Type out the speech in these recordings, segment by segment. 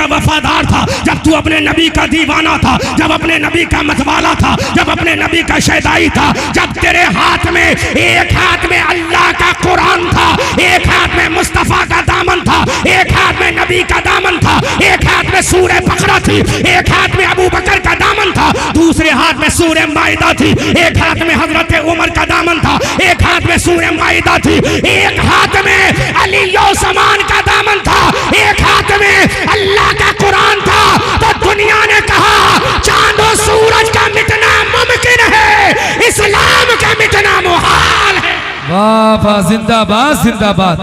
वफादार था, जब तू अपने नबी का दीवाना था, जब अपने नबी का मतवाला था, जब अपने नबी का शहदाई था, जब तेरे हाथ में एक हाथ में अल्लाह का कुरान था, एक हाथ में मुस्तफा का दामन था, एक हाथ में नबी का दामन था, एक हाथ में सूरह बकरा थी, एक हाथ में अबू बकर का दामन था, दूसरे हाथ में सूरह माइदा थी, एक हाथ में हजरत उमर का दामन था, एक हाथ में सूरह माइदा थी, एक हाथ में अली समान का दामन था, एक हाथ में अल्लाह का कुरान था। तो दुनिया ने कहा चांद और सूरज का मिटना मुमकिन है, इस्लाम का मिटना मुहाल है। वाह वाह, जिंदाबाद जिंदाबाद,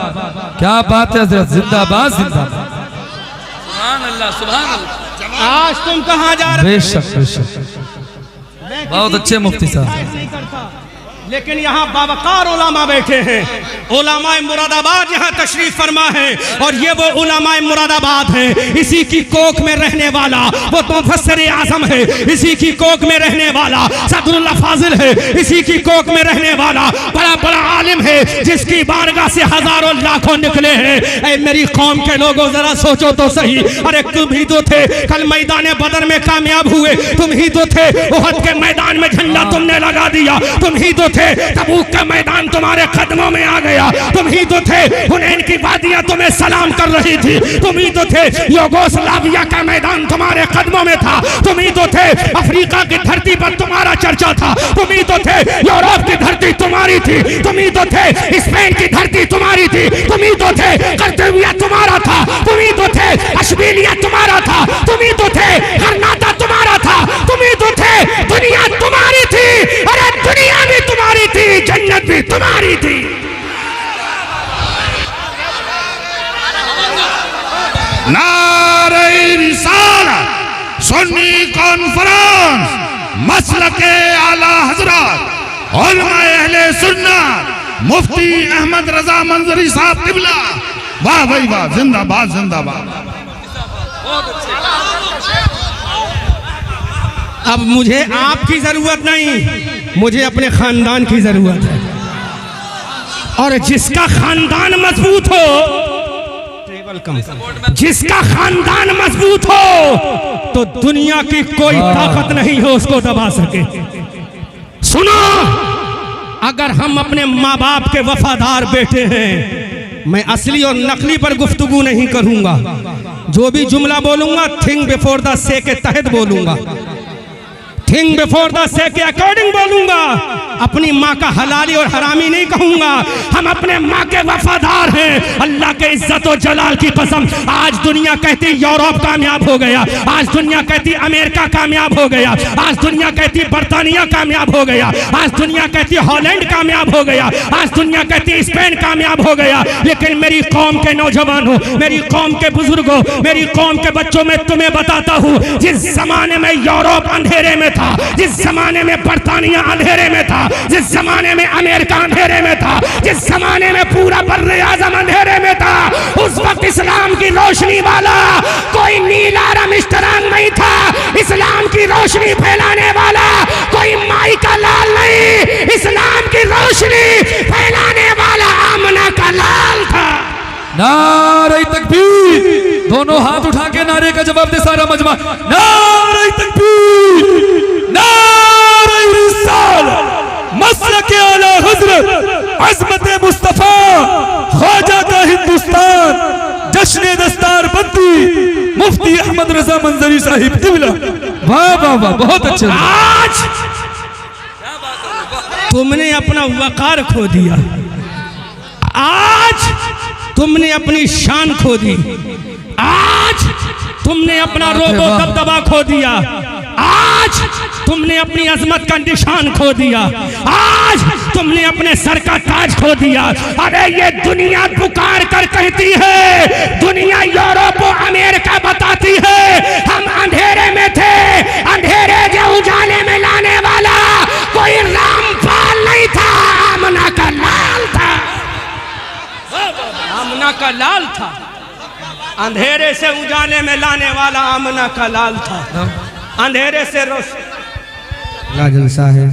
क्या बात है हजरत, जिंदाबाद जिंदाबाद, सुभान अल्लाह सुभान अल्लाह। आज तुम कहाँ जा रहे हो? बेशक बेशक, बहुत अच्छे मुफ्ती साहब। लेकिन यहाँ बावकार उलामा बैठे हैं, उलामाए मुरादाबाद यहाँ तशरीफ फरमा है, और ये वो उलामाए मुरादाबाद हैं। इसी की कोख में रहने वाला वो मुफस्सिर आज़म है, इसी की कोख में रहने वाला सदरुल्लाह फाजिल है, इसी की कोख में रहने वाला बड़ा बड़ा आलिम है, जिसकी बारगाह से हजारों लाखों निकले हैं। ऐ मेरी कौम के लोगों जरा सोचो तो सही, अरे तुम ही तो थे कल मैदान बदर में कामयाब हुए, तुम ही तो थे उहद के मैदान में झंडा तुमने लगा दिया, तुम ही तो थे तबूक का मैदान तुम्हारे कदमों में आ गया, तुम ही तो थे हुनैन की वादियां तुम्हें सलाम कर रही थी, तुम ही तो थे युगोस्लाविया का मैदान तुम्हारे कदमों में था, तुम ही तो थे अफ्रीका की धरती पर तुम्हारा चर्चा था, तुम ही तो थे यूरोप की धरती तुम्हारी थी, तुम ही तो थे स्पेन की धरती तुम्हारी थी, तुम ही तो थे कर्तव्य तुम्हारा था, तुम ही तो थे अशबीलिया तुम्हारा था, तुम ही तो थे गरनाता तुम्हारा था, तुम ही तो थे, दुनिया तुम्हारी थी, अरे दुनिया भी तुम्हारी थी, जन्नत भी तुम्हारी थी। नारे रिसालत सुन्नी कॉन्फ्रेंस मसलके आला हजरत उलमाए अहले सुन्नत मुफ्ती अहमद रजा मंजरी साहब किबला, वाह भाई वाह, जिंदाबाद जिंदाबाद। अब मुझे आपकी जरूरत नहीं, मुझे अपने खानदान की जरूरत है, और जिसका खानदान मजबूत हो, जिसका खानदान मजबूत हो तो दुनिया की कोई ताकत नहीं हो उसको दबा सके। सुनो, अगर हम अपने माँ बाप के वफादार बेटे हैं, मैं असली और नकली पर गुफ्तगू नहीं करूंगा, जो भी जुमला बोलूंगा थिंक बिफोर द से के तहत बोलूंगा, थिंक बिफोर द से के अकॉर्डिंग बोलूंगा, अपनी माँ का हलाली और हरामी नहीं कहूंगा। हम अपने माँ के वफादार हैं, अल्लाह के इज्जत और जलाल की कसम। आज दुनिया कहती यूरोप कामयाब हो गया, आज दुनिया कहती अमेरिका कामयाब हो गया, आज दुनिया कहती बर्तानिया कामयाब हो गया, आज दुनिया कहती हॉलैंड कामयाब हो गया, आज दुनिया कहती स्पेन कामयाब हो गया, लेकिन मेरी कौम के नौजवानों, मेरी कौम के बुजुर्गों, मेरी कौम के बच्चों में तुम्हें बताता हूँ, जिस जमाने में यूरोप अंधेरे में था, जिस जमाने में बर्तानिया अंधेरे में था, जिस जमाने में अमेरिका अंधेरे में था, जिस जमाने में पूरा बर्रे आजम अंधेरे में था, उस वक्त इस्लाम की रोशनी वाला कोई नीला रमिस्टरांग नहीं था, इस्लाम की रोशनी फैलाने वाला कोई माई का लाल नहीं, इस्लाम की रोशनी फैलाने वाला आमना का लाल था। नारे तकबीर, दोनों हाथ उठा के नारे का जवाब दे सारा मजमा, नारे तकबीर, नारे रिसालत, मसलके आला हजरत अज़मत मुस्तफा ख्वाजा का हिंदुस्तान, जश्न दस्तार बंदी मुफ्ती अहमद रजा मंजरी साहिब किबला, वाह वाह वाह, बहुत अच्छे। आज तुमने अपना वकार खो दिया, आज तुमने अपनी शान खो दी, आज तुमने अपना रोबो दबदबा खो दिया, आज तुमने अपनी अजमत का निशान खो दिया, आज तुमने अपने सर का ताज खो दिया। अरे ये दुनिया पुकार कर कहती है, दुनिया यूरोप और अमेरिका बताती है, हम अंधेरे में थे, अंधेरे के उजाले में लाने वाला कोई रामपाल नहीं था, आमना का लाल था, आमना का लाल था, अंधेरे से उजाले में लाने वाला आमना का लाल था, अंधेरे से जलसा है।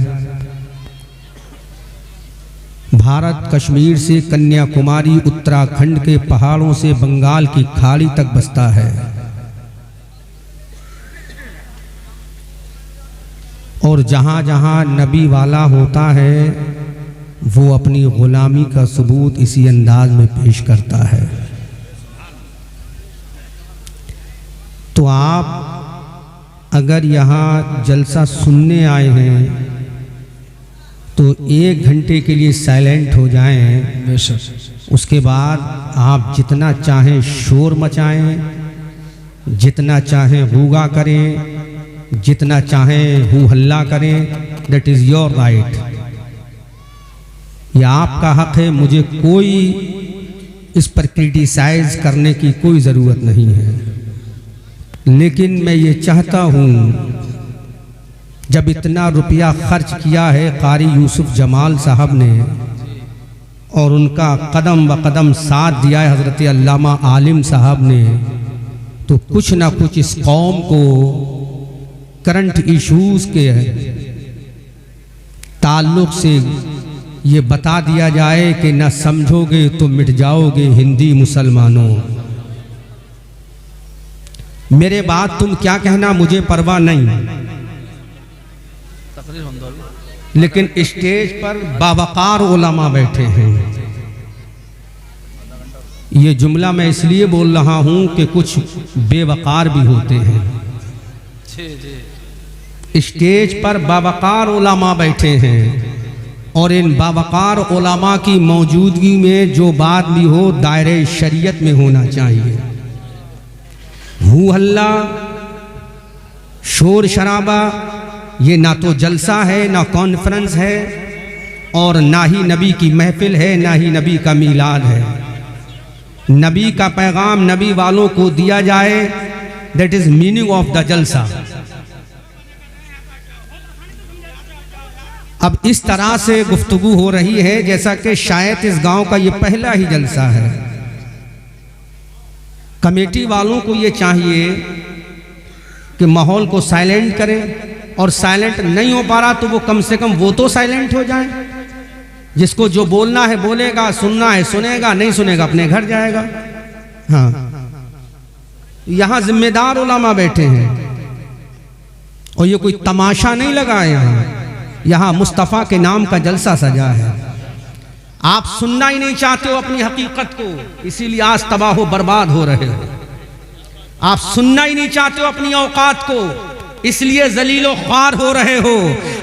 भारत कश्मीर से कन्याकुमारी, उत्तराखंड के पहाड़ों से बंगाल की खाड़ी तक बसता है। और जहाँ जहाँ नबी वाला होता है वो अपनी ग़ुलामी का सबूत इसी अंदाज में पेश करता है। तो आप अगर यहाँ जलसा सुनने आए हैं तो 1 घंटे के लिए साइलेंट हो जाएं। उसके बाद आप जितना चाहें शोर मचाएं, जितना चाहें गूगा करें, जितना चाहें हू हल्ला करें, दैट इज़ योर राइट। यह आपका हक है, मुझे कोई इस पर क्रिटिसाइज करने की कोई ज़रूरत नहीं है। लेकिन मैं ये चाहता हूँ, जब इतना रुपया खर्च किया है कारी यूसुफ जमाल साहब ने और उनका कदम ब कदम साथ दिया है हज़रत अल्लामा आलिम साहब ने, तो कुछ ना कुछ इस कौम को करंट इश्यूज़ के ताल्लुक़ से ये बता दिया जाए कि ना समझोगे तो मिट जाओगे हिंदी मुसलमानों। मेरे बाद तुम क्या कहना मुझे परवाह नहीं, लेकिन स्टेज पर बावकार उलमा बैठे हैं। ये जुमला मैं इसलिए बोल रहा हूं कि कुछ बेवकार भी होते हैं। स्टेज पर बावकार उलमा बैठे हैं और इन बावकार उलमा की मौजूदगी में जो बात भी हो दायरे शरीयत में होना चाहिए। हू हल्ला, शोर शराबा, ये ना तो जलसा है, ना कॉन्फ्रेंस है, और ना ही नबी की महफिल है, ना ही नबी का मीलाद है। नबी का पैगाम नबी वालों को दिया जाए, that is meaning of the जलसा। अब इस तरह से गुफ्तगू हो रही है जैसा कि शायद इस गांव का ये पहला ही जलसा है। कमेटी वालों को ये चाहिए कि माहौल को साइलेंट करें, और साइलेंट नहीं हो पा रहा तो वो कम से कम वो तो साइलेंट हो जाए। जिसको जो बोलना है बोलेगा, सुनना है सुनेगा, नहीं सुनेगा अपने घर जाएगा। हाँ, यहाँ जिम्मेदार उलमा बैठे हैं और ये कोई तमाशा नहीं लगा है। यहाँ मुस्तफ़ा के नाम का जलसा सजा है। आप सुनना ही नहीं चाहते हो अपनी हकीकत को, इसीलिए आज तबाह हो बर्बाद हो रहे हो। आप सुनना ही नहीं चाहते हो अपनी औकात को, इसलिए जलीलो ख्वार हो रहे हो।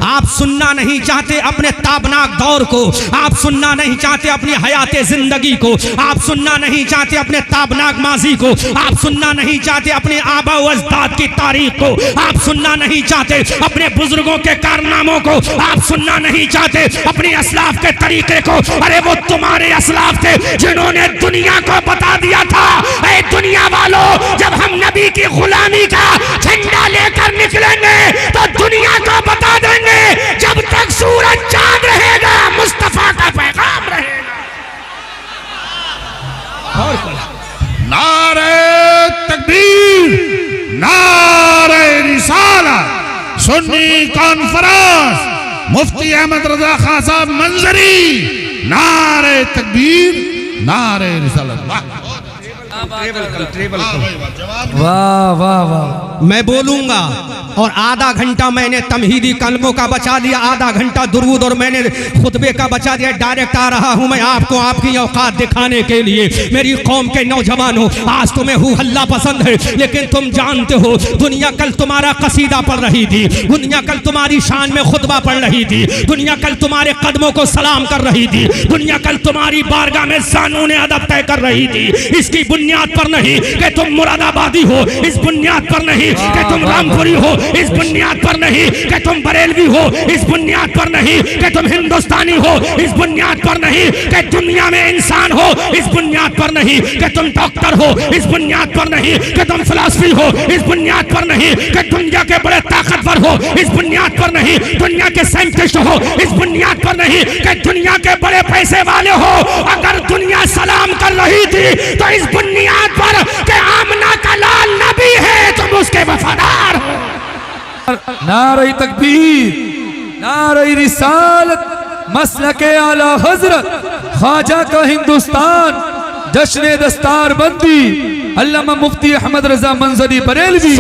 आप सुनना नहीं चाहते अपने ताबनाक दौर को, आप सुनना नहीं चाहते अपनी हयाते जिंदगी को, आप सुनना नहीं चाहते अपने ताबनाक माजी को, आप सुनना नहीं चाहते अपने आबा व अजदाद की तारीख को, आप सुनना नहीं चाहते अपने बुजुर्गों के कारनामों को, आप सुनना नहीं चाहते अपने असलाफ के तरीके को। अरे वो तुम्हारे असलाफ थे जिन्होंने दुनिया को बता दिया था, ऐ दुनिया वालों, जब हम नबी की गुलामी का झंडा लेकर निकलेंगे तो दुनिया को बता देंगे, जब तक सूरज चांद रहेगा मुस्तफा का पैगाम रहेगा। नारे तकबीर, नारे रिसालत, सुन्नी कॉन्फ्रेंस, मुफ्ती अहमद रजा खान साहब मंजरी, नारे तकबीर, नारे रिसालत। वाह वाह वाह। मैं बोलूंगा और आधा घंटा मैंने तमहीदी कलमों का बचा दिया, आधा घंटा दुरूद और मैंने खुतबे का बचा दिया। डायरेक्ट आ रहा हूं मैं आपको आपकी औकात दिखाने के लिए। मेरी कौम के नौजवानों, आज तुम्हें हू हल्ला पसंद है, लेकिन तुम जानते हो दुनिया कल तुम्हारा कसीदा पढ़ रही थी, दुनिया कल तुम्हारी शान में खुतबा पढ़ रही थी, दुनिया कल तुम्हारे कदमों को सलाम कर रही थी, दुनिया कल तुम्हारी बारगाह में ज़ानून अदब तय कर रही थी। इसकी बुनियाद पर नहीं कि तुम मुरादाबादी हो, इस बुनियाद पर नहीं कि तुम रामपुरी हो, इस बुनियाद पर नहीं कि तुम बरेलवी हो, इस बुनियाद पर नहीं कि तुम हिंदुस्तानी हो, इस बुनियाद पर नहीं कि दुनिया में इंसान हो, इस बुनियाद पर नहीं कि तुम डॉक्टर हो, इस बुनियाद पर नहीं कि तुम फिलॉसफी हो, इस बुनियाद पर नहीं कि दुनिया के बड़े ताकतवर हो, इस बुनियाद पर नहीं दुनिया के साइंटिस्ट हो, इस बुनियाद पर नहीं कि दुनिया के बड़े पैसे वाले हो। अगर दुनिया सलाम कर रही थी तो इस बुनियाद पर कि आमना का लाल नबी है, तुम उसके वफादार हो। नारे तकबीर, नारे रिसालत, मसलके आला हजरत, ख्वाजा का हिंदुस्तान, जश्न दस्तार बंदी, अल्लामा मुफ्ती अहमद रजा मंजरी बरेलवी।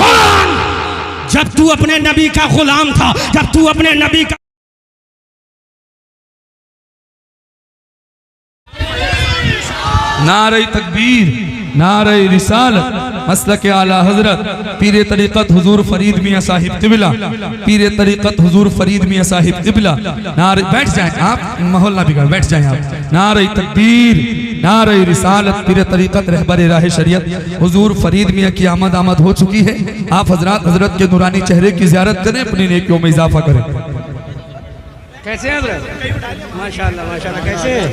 जब तू अपने नबी का गुलाम था, जब तू अपने नबी का नारे तकबीर, नारे रिसालत, मसलक आला हजरत पीर तरीक़त हुजूर फरीद मियाँ साहिब क़िबला, पीर तरीक़त हुजूर फरीद मियाँ साहिब क़िबला। नारे, बैठ जाएं आप, माहौल ना बिगाड़, बैठ जाएं आप। नारे तकबीर, नारे रिसालत, पीर तरीक़त रहबर राह शरीयत हुजूर फरीद मियाँ की आमद हो चुकी है। आप हजरत के नूरानी चेहरे की ज़ियारत करें, अपनी नेकियों में इजाफा करें। कैसे हैं हज़रत? माशाअल्लाह माशाअल्लाह, कैसे हैं?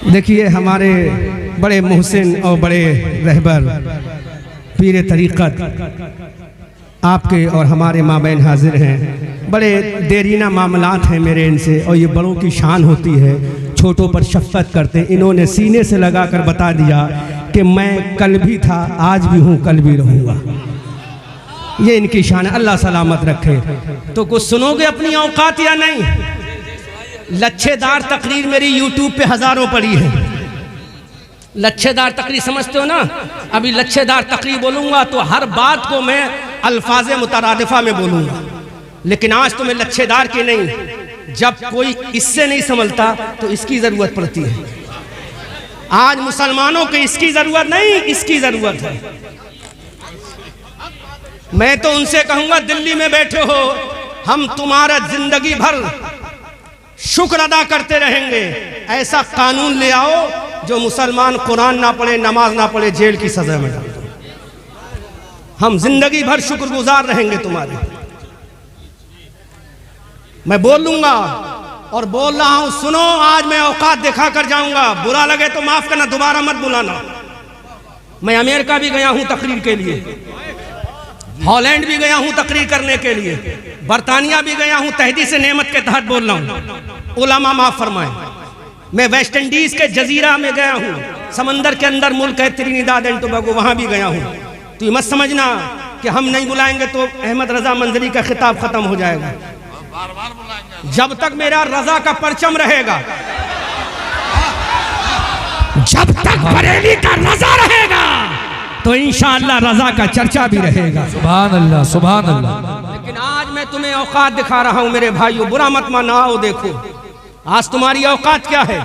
देखिए हमारे बड़े मोहसिन और बड़े रहबर पीर तरीक़त आपके और हमारे माबैन हाजिर हैं। बड़े देरीना मामलात हैं मेरे इनसे, और ये बड़ों की शान होती है, छोटों पर शफ़क़त करते हैं। इन्होंने सीने से लगा कर बता दिया कि मैं कल भी था, आज भी हूँ, कल भी रहूँगा। ये इनकी शान है, अल्लाह सलामत रखे। तो कुछ सुनोगे अपनी औकात या नहीं? लच्छेदार तकरीर मेरी यूट्यूब पे हज़ारों पड़ी है। लच्छेदार तकरीर समझते हो ना? अभी लच्छेदार तकरीर बोलूँगा तो हर बात को मैं अल्फाज मुतरादिफा में बोलूँगा, लेकिन आज तो मैं लच्छेदार की नहीं। जब कोई इससे नहीं संभलता तो इसकी ज़रूरत पड़ती है। आज मुसलमानों को इसकी ज़रूरत नहीं, इसकी ज़रूरत है। मैं तो उनसे कहूँगा, दिल्ली में बैठे हो, हम तुम्हारा ज़िंदगी भर शुक्र अदा करते रहेंगे। ऐसा कानून ले आओ जो मुसलमान कुरान ना पढ़े, नमाज ना पढ़े, जेल की सजा में डाल दो। हम जिंदगी भर शुक्रगुजार रहेंगे तुम्हारे। मैं बोल लूंगा और बोल रहा हूं, सुनो, आज मैं औकात दिखा कर जाऊंगा। बुरा लगे तो माफ करना, दोबारा मत बुलाना। मैं अमेरिका भी गया हूं तकरीर के लिए, हॉलैंड भी गया हूं तकरीर करने के लिए, बरतानिया भी गया हूं, तहदी से नेमत के तहत बोल रहा हूं, उलमा माफ फरमाए। मैं वेस्ट इंडीज के जजीरा में गया हूं, समंदर के अंदर मुल्क है त्रिनिदाद एंड टोबैगो, वहां भी गया हूं। तो ये मत समझना कि हम नहीं बुलाएंगे तो अहमद रजा मंजरी का खिताब खत्म हो जाएगा। जब तक मेरा रजा का परचम रहेगा, जब तक बरेली का रजा रहेगा, तो इंशाअल्लाह रजा का चर्चा भी रहेगा। सुभान अल्लाह, सुभान अल्लाह। लेकिन आज मैं तुम्हें औकात दिखा रहा हूं मेरे भाइयों, बुरा मत मानो। आओ देखो आज तुम्हारी औकात क्या है।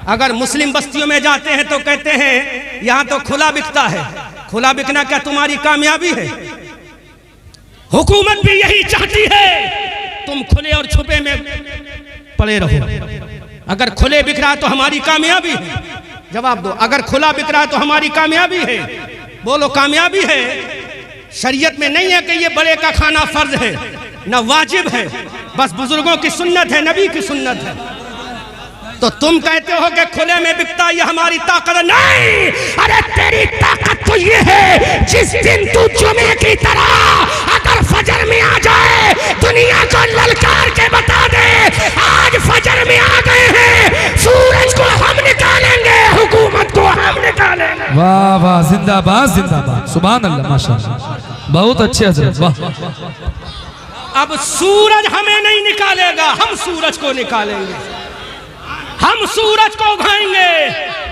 अगर मुस्लिम बस्तियों में जाते हैं तो कहते हैं यहां तो खुला बिकता है। खुला बिकना क्या तुम्हारी कामयाबी है? हुकूमत भी यही चाहती है तुम खुले और छुपे में पड़े रहो। अगर खुले बिक रहा तो हमारी कामयाबी है। जवाब दो, अगर खुला बिक रहा तो हमारी कामयाबी है। बोलो कामयाबी है। शरीयत में नहीं है कि ये बड़े का खाना फर्ज है, न वाजिब है, बस बुजुर्गों की सुन्नत है, नबी की सुन्नत है। तो तुम कहते हो कि खुले में बिकता ये हमारी ताकत नहीं। अरे तेरी ताकत तो ये है जिस दिन तू जुमे की तरह अगर फजर में आ जाए, दुनिया को ललकार के बता दे आज फजर में आ गए हैं, सूरज को हम निकालेंगे, हुकूमत को हम निकालेंगे। वाह वाह, जिंदाबाद जिंदाबाद, सुभान अल्लाह, माशाअल्लाह, बहुत अच्छे हजरत, वाह। अब सूरज हमें नहीं निकालेगा, हम सूरज को निकालेंगे। हम सूरज को उगाएंगे।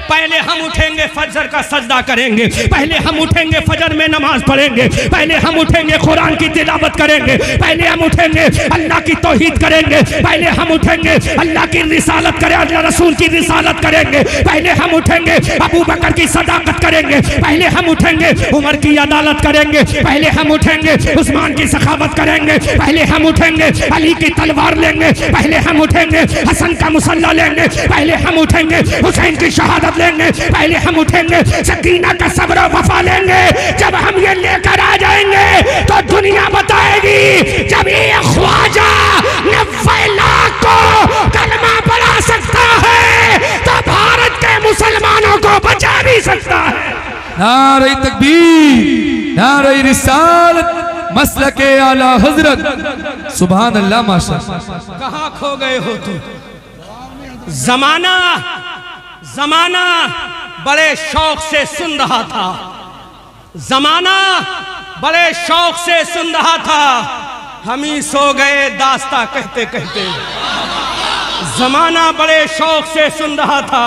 पहले हम उठेंगे, फजर का सजदा करेंगे, पहले हम उठेंगे, फजर में नमाज पढ़ेंगे, पहले हम उठेंगे, कुरान की तिलावत करेंगे, पहले हम उठेंगे, अल्लाह की तौहीद करेंगे, पहले हम उठेंगे, अल्लाह की रिसालत करें, अल्लाह रसूल की रिसालत करेंगे, पहले हम उठेंगे, अबू बकर की सदाकत करेंगे, पहले हम उठेंगे, उमर की अदालत करेंगे, पहले हम उठेंगे, उस्मान की सखावत करेंगे, पहले हम उठेंगे, अली की तलवार लेंगे, पहले हम उठेंगे, हसन का मुसल्ला लेंगे, पहले हम उठेंगे, हुसैन की शहादत लेंगे, पहले हम उठेंगे, सकीना का सब्र वफा लेंगे। जब हम ये लेकर आ जाएंगे तो दुनिया बताएगी जब ये ख्वाजा 90 लाख को कलमा पढ़ा सकता है तो भारत के मुसलमानों को बचा भी सकता है। नारे तकबीर, नारे रिसालत, मसलके आला हजरत, सुभान अल्लाह, माशाअल्लाह। कहाँ खो गए हो तुम? जमाना जमाना बड़े शौक से सुन रहा था, जमाना बड़े शौक से सुन रहा था, हम ही सो गए दास्ता कहते कहते। जमाना बड़े शौक से सुन रहा था,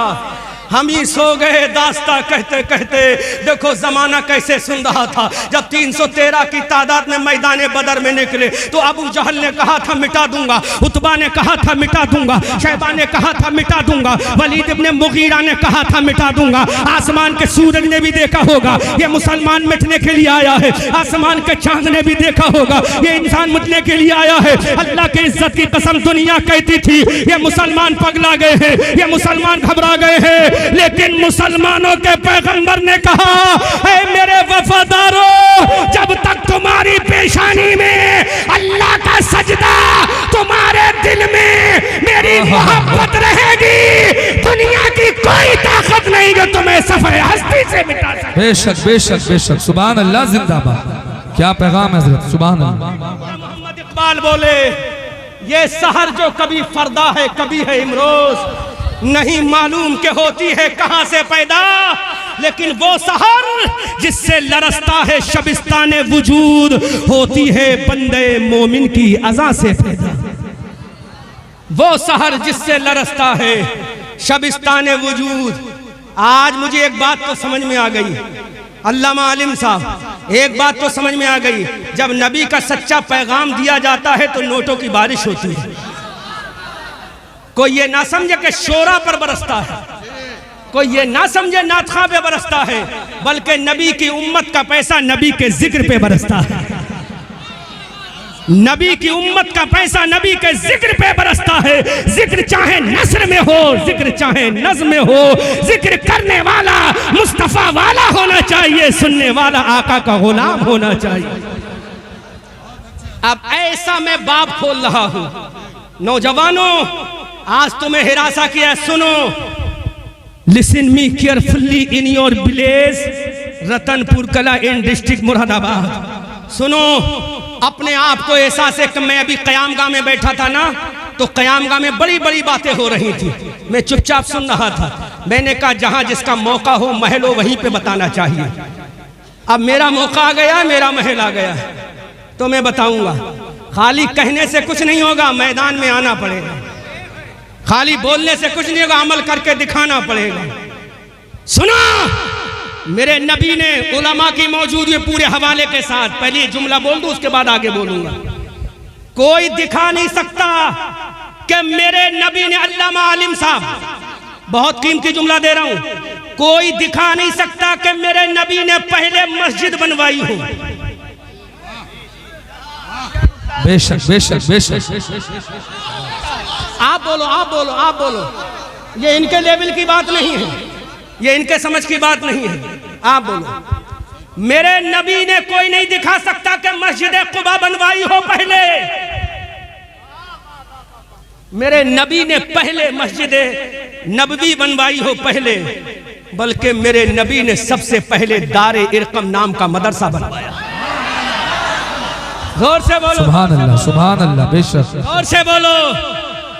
हम ही सो गए दास्ता कहते कहते। देखो जमाना कैसे सुन रहा था। जब 313 की तादाद में मैदान बदर में निकले तो अबू जहल ने कहा था मिटा दूंगा, उतबा ने कहा था मिटा दूंगा, शैबा ने कहा था मिटा दूंगा, वलीद इब्ने मुगीरा ने कहा था मिटा दूंगा। आसमान के सूरज ने भी देखा होगा ये मुसलमान मिटने के लिए आया है, आसमान के चांद ने भी देखा होगा ये इंसान मिटने के लिए आया है। अल्लाह के इज्जत की कसम दुनिया कहती थी ये मुसलमान पगला गए हैं, ये मुसलमान घबरा गए हैं, लेकिन मुसलमानों के पैगंबर ने कहा ऐ मेरे वफादारों, जब तक तुम्हारी पेशानी में अल्लाह का सजदा, तुम्हारे दिल में मेरी मोहब्बत रहेगी, दुनिया की कोई ताकत नहीं जो तुम्हें सफर हस्ती से मिटा सके। बेशक बेशक बेशक, सुभान अल्लाह, जिंदाबाद। क्या पैगाम है हजरत, सुभान अल्लाह। मोहम्मद इकबाल बोले ये सहर जो कभी फरदा है कभी है इमरोज, नहीं मालूम के होती है कहां से पैदा, लेकिन वो सहर जिससे लरसता है शबिस्तान वजूद, होती है बंदे मोमिन की अज़ा से पैदा। वो सहर जिससे लरसता है शबिस्तान वजूद। आज मुझे एक बात तो समझ में आ गई, अल्लामा आलिम साहब, एक बात तो समझ में आ गई, जब नबी का सच्चा पैगाम दिया जाता है तो नोटों की बारिश होती है। कोई ये ना समझे कि शोरा पर बरसता है, कोई ये ना समझे नातखा पे बरसता है, बल्कि नबी की उम्मत का पैसा नबी के जिक्र पे बरसता है। नबी की उम्मत का पैसा नबी के जिक्र पे बरसता है। जिक्र चाहे नस्र में हो, जिक्र चाहे नज़्म में हो, जिक्र करने वाला मुस्तफा वाला होना चाहिए, सुनने वाला आका का गुलाम होना चाहिए। अब ऐसा मैं बाप खोल रहा हूं, नौजवानों आज तुम्हें हिरासा किया, सुनो, listen me carefully in your village Ratanpur कला इन डिस्ट्रिक्ट मुरादाबाद। सुनो, अपने आप को एहसास है कि मैं अभी कयामगाह में बैठा था ना, तो कयामगाह में बड़ी बड़ी बातें हो रही थी, मैं चुपचाप सुन रहा था। मैंने कहा जहां जिसका मौका हो महल हो वहीं पे बताना चाहिए। अब मेरा मौका आ गया, मेरा महल आ गया, तो मैं बताऊंगा। खाली कहने से कुछ नहीं होगा, मैदान में आना पड़ेगा। खाली बोलने से कुछ नहीं होगा, अमल करके दिखाना पड़ेगा। सुनो, मेरे नबी ने उलमा की मौजूदगी पूरे हवाले के साथ, पहले जुमला बोल दूं उसके बाद आगे बोलूंगा। कोई दिखा नहीं सकता कि मेरे नबी ने, अल्लामा आलिम साहब बहुत कीमती जुमला दे रहा हूं, कोई दिखा नहीं सकता कि मेरे नबी ने पहले मस्जिद बनवाई हो। बेशक बेशक बेशक। आप बोलो, आप बोलो, आप बोलो, ये इनके लेवल की बात नहीं है, ये इनके समझ की बात नहीं है। आप बोलो, मेरे नबी ने कोई नहीं दिखा सकता कि मस्जिद कुबा बनवाई हो पहले। मेरे नबी ने पहले मस्जिद नबवी बनवाई हो पहले, बल्कि मेरे नबी ने सबसे पहले दारे इरकम नाम का मदरसा बनवाया। जोर से बोलो, सुभान अल्लाह, सुभान अल्लाह, बेशक। जोर से बोलो,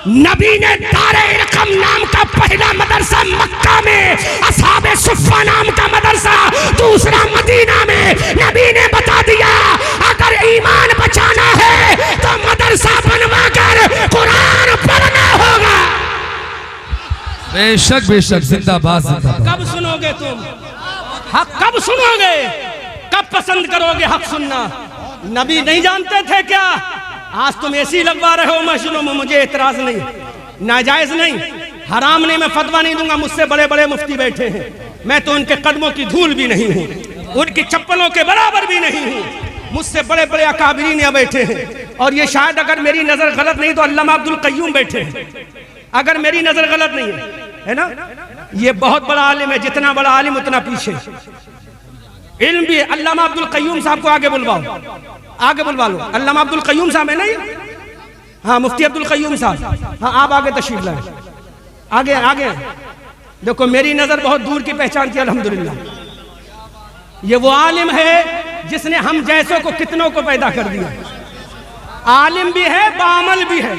नबी ने दारे इरकम नाम का पहला मदरसा मक्का में, असहाबे सुफ़ा नाम का मदरसा दूसरा मदीना में। नबी ने बता दिया अगर ईमान बचाना है तो मदरसा बनवाकर कुरान पढ़ना होगा। बेशक बेशक, जिंदाबाद जिंदाबाद। कब सुनोगे तुम हक, कब सुनोगे, कब पसंद करोगे हक सुनना? नबी नहीं जानते थे क्या? आज तुम ऐसी लगवा रहे हो मस्जिदों में, मुझे एतराज नहीं, नाजायज नहीं, हराम नहीं, मैं फतवा नहीं दूंगा। मुझसे बड़े बड़े मुफ्ती बैठे हैं, मैं तो उनके कदमों की धूल भी नहीं हूँ, उनकी चप्पलों के बराबर भी नहीं हूँ। मुझसे बड़े बड़े अकाबिरीन यहाँ बैठे हैं, और ये शायद अगर मेरी नजर गलत नहीं तो अल्लामा अब्दुल कय्यूम बैठे हैं, अगर मेरी नजर गलत नहीं है ना। ये बहुत बड़ा आलिम है, जितना बड़ा आलिम उतना पीछे। इल्म भी, अल्लामा अब्दुल कय्यूम साहब को आगे बुलवाओ, आगे बुलवा लो। अल्लामा अब्दुल कय्यूम साहब है ना ये? हाँ, मुफ्ती अब्दुल कय्यूम साहब, हाँ आप आगे तशरीफ लाए, आगे आगे। देखो मेरी नजर बहुत दूर की पहचान की, अल्हम्दुलिल्लाह। ये वो आलिम है जिसने हम जैसों को कितनों को पैदा कर दिया। आलिम भी है, बामल भी है।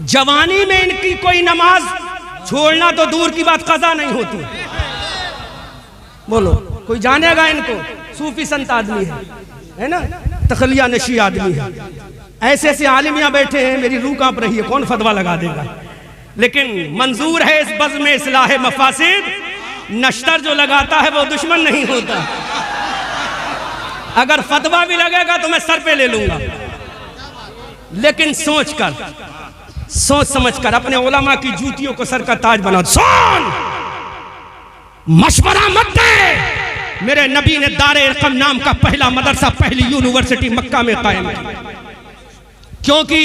जवानी में इनकी कोई नमाज छोड़ना तो दूर की बात, कज़ा नहीं होती। बोलो, कोई जानेगा इनको? सूफी संत आदमी है ना, तखलिया नशी आदमी है। ऐसे ऐसे आलिम यहाँ बैठे हैं, मेरी रूह कांप रही है, कौन फतवा लगा देगा? लेकिन मंजूर है इस बज़्म में इस्लाह मफासिद। नश्तर जो लगाता है वो दुश्मन नहीं होता। अगर फतवा भी लगेगा तो मैं सर पे ले लूंगा, लेकिन सोच समझ कर अपने उलमा की जूतियों को सर का ताज बना। सुन, मशवरा मत दे। मेरे नबी ने दारे इरकम नाम का पहला मदरसा, पहली यूनिवर्सिटी मक्का में कायम की, क्योंकि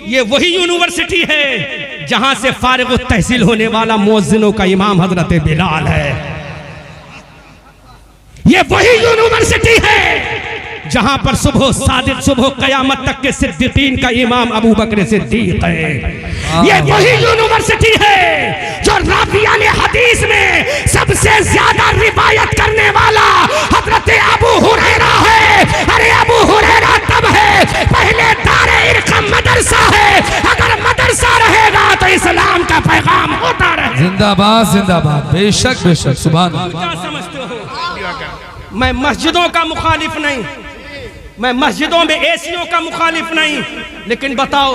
ये वही यूनिवर्सिटी है जहां से फारिग तहसील होने वाला मुअज्जिनों का इमाम हजरत बिलाल है। ये वही यूनिवर्सिटी है जहां पर सुबह सादिक, सुबह कयामत तक के सिद्दीकीन का इमाम अबू बकर सिद्दीक है। ये वही यूनिवर्सिटी है जो रावियाने हदीस में सबसे ज्यादा रिवायत करने वाला हजरत अबू हुरैरा है। अरे अबू हुरैरा तब है, पहले दारे इरकम मदरसा है। अगर मदरसा रहेगा तो इस्लाम का पैगाम होता रहे। जिंदाबाद जिंदाबाद, बेशक बेशक, सुभान अल्लाह। क्या समझते हो? मैं मस्जिदों का मुखालिफ नहीं, मैं मस्जिदों में एसियों का मुखालिफ नहीं, लेकिन बताओ,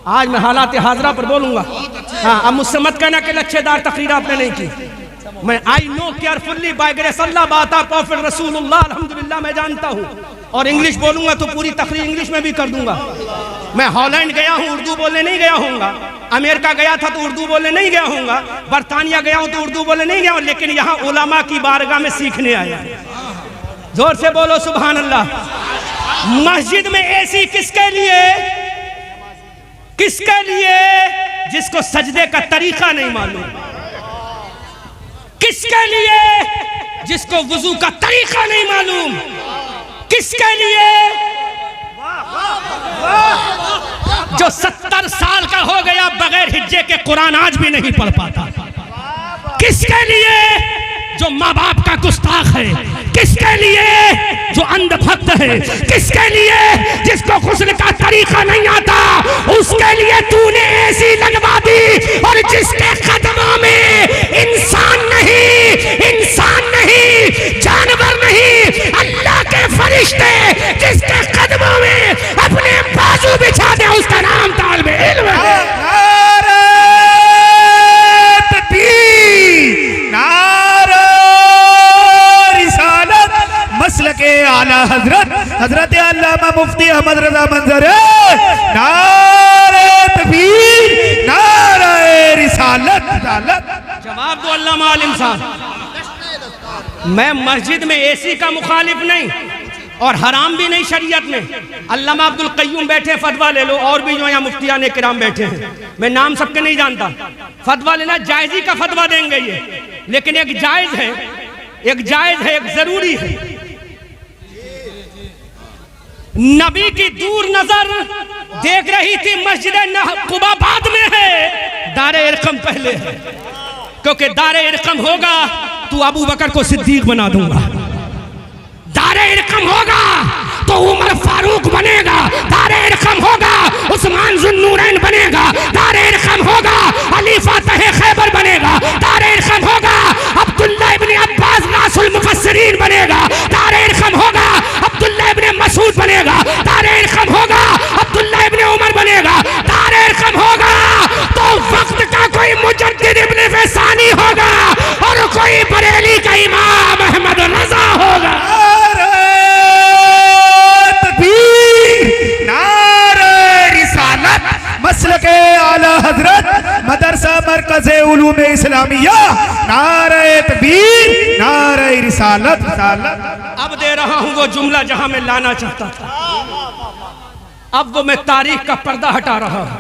आज मैं हालात हाजरा पर बोलूंगा। हाँ, अब मुझसे मत कहना कि लच्छेदार तकरीर आपने नहीं की। मैं I know carefully by grace Allah बाता प्रॉफिट रसूलुल्लाह अल्हम्दुलिल्लाह मैं जानता हूँ, और इंग्लिश बोलूंगा तो पूरी तकरीर इंग्लिश में भी कर दूंगा। मैं हॉलैंड गया हूँ, उर्दू बोलने नहीं गया हूँगा। अमेरिका गया था तो उर्दू बोलने नहीं गया हूँगा। बरतानिया गया हूँ तो उर्दू बोलने नहीं गया हूँ, लेकिन यहाँ उलमा की बारगाह में सीखने आया। जोर से बोलो सुभान अल्लाह। मस्जिद में एसी किसके लिए? किसके लिए? जिसको सजदे का तरीका नहीं मालूम। किसके लिए? जिसको वुजू का तरीका नहीं मालूम। किसके लिए? जो 70 साल का हो गया बगैर हिज्जे के कुरान आज भी नहीं पढ़ पाता। किसके लिए? जो माँ बाप का गुस्ताख है। किसके लिए? जो अंधभक्त है। किसके लिए? जिसको गुस्ल का तरीका नहीं आता, उसके लिए तूने ऐसी लगवा दी। और जिसके कदमों में इंसान नहीं, जानवर नहीं, अल्लाह के फरिश्ते जिसके कदमों में अपने बाजू बिछा दे, उसका नाम तालिब इल्म है। मसल के आला हजरत हजरत अल्लामा मुफ्ती अहमद रजा मंजर, नारे तकबीर, नारे रिसालत। जवाब दो अल्लामा आलिम साहब। मैं मस्जिद में एसी का मुखालिफ नहीं और हराम भी नहीं शरीयत में। अल्लामा अब्दुल कय्यूम बैठे, फतवा ले लो। और भी जो यहाँ मुफ्तियाने किराम बैठे हैं, मैं नाम सबके नहीं जानता। फतवा लेना जायजी का फतवा देंगे ये, लेकिन एक जायज है, एक जरूरी है। नबी की दूर नजर देख रही थी मस्जिद कुबा बाद में है, दारे इरकम पहले है। क्योंकि दारे इरकम होगा तो अबू बकर को सिद्दीक बना दूंगा। दारे इरकम होगा तो उमर फारूक बनेगा। दारे इरकम होगा उस्मान जुन्नूरैन बनेगा। दारे इरकम होगा अली फातह खैबर बनेगा। दारे इरकम होगा अब्दुल्ला इब्ने अब्बास नासुल मुफस्सिरीन बनेगा। दारे इरकम होगा अब्दुल्ला इब्ने मसूद बनेगा। दारे इरकम होगा अब्दुल्ला इब्ने उमर बनेगा। दारे इरकम होगा तो वक्त का कोई मुजद्दिद इब्ने फैसानी होगा और कोई बरेली का इमाम अहमद रजा होगा। मसल के आला हजरत मदरसा मरकज़ उलूम इस्लामिया, नारे तकबीर, नारे रिसालत। अब दे रहा हूं वो जुमला जहां मैं लाना चाहता था। अब वो मैं तारीख का पर्दा हटा रहा हूं।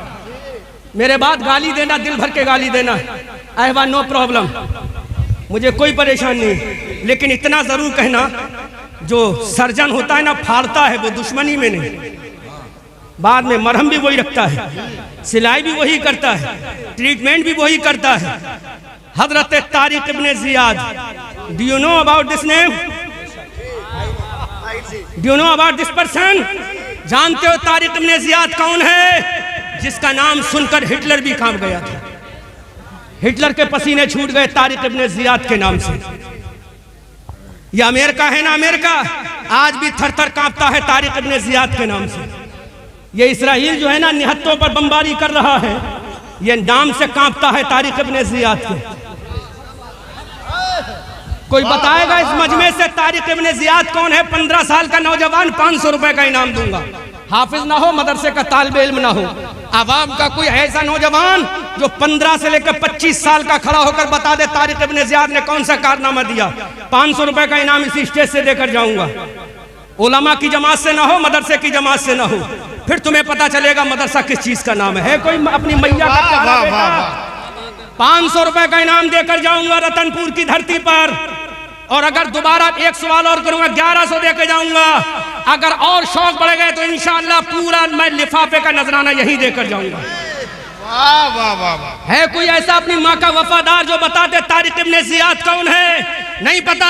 मेरे बाद गाली देना, दिल भर के गाली देना, अहवा नो प्रॉब्लम, मुझे कोई परेशानी नहीं। लेकिन इतना जरूर कहना, जो सर्जन होता है ना, फाड़ता है, वो दुश्मनी में नहीं। बाद में मरहम भी वही रखता है, सिलाई भी वही करता है, ट्रीटमेंट भी वही करता है। हजरत Tariq Ibn Ziyad, do you know about this name? Do you know about this person? जानते हो तारिक इब्ने जियाद कौन है? जिसका नाम सुनकर हिटलर भी कांप गया था। हिटलर के पसीने छूट गए तारिक इब्ने जियाद के नाम से। ये अमेरिका है ना, अमेरिका आज भी थर थर कांपता है तारिक इब्ने जियाद के नाम से। ये इसराइल जो है ना, निहत्तों पर बमबारी कर रहा है, ये नाम से कांपता है तारिक इब्ने जियाद के। कोई बताएगा इस मजमे से तारिक इब्ने जियाद कौन है? 15 साल का नौजवान, 500 रुपए का इनाम दूंगा। हाफिज ना हो, मदरसे का तालिब इल्म ना हो, आवाम का कोई ऐसा नौजवान जो 15 से लेकर 25 साल का खड़ा होकर बता दे तारिक इब्ने जियाद ने कौन सा कारनामा दिया, 500 रुपए का इनाम इसी स्टेज से देकर जाऊंगा। उलमा की जमात से ना हो, मदरसे की जमात से ना हो, फिर तुम्हें पता चलेगा मदरसा किस चीज का नाम है। कोई अपनी मैया का प्यारा बेटा 500 रुपए का इनाम देकर जाऊंगा रतनपुर की धरती पर। और अगर दोबारा एक सवाल और करूंगा, 1100 देकर जाऊंगा। अगर और शौक बढ़ गए तो इंशाअल्लाह पूरा मैं लिफाफे का नजराना यही देकर जाऊंगा। वाह वाह वाह वाह। है कोई ऐसा अपनी माँ का वफादार जो बता दे तारिक इब्ने जियाद कौन है? नहीं पता,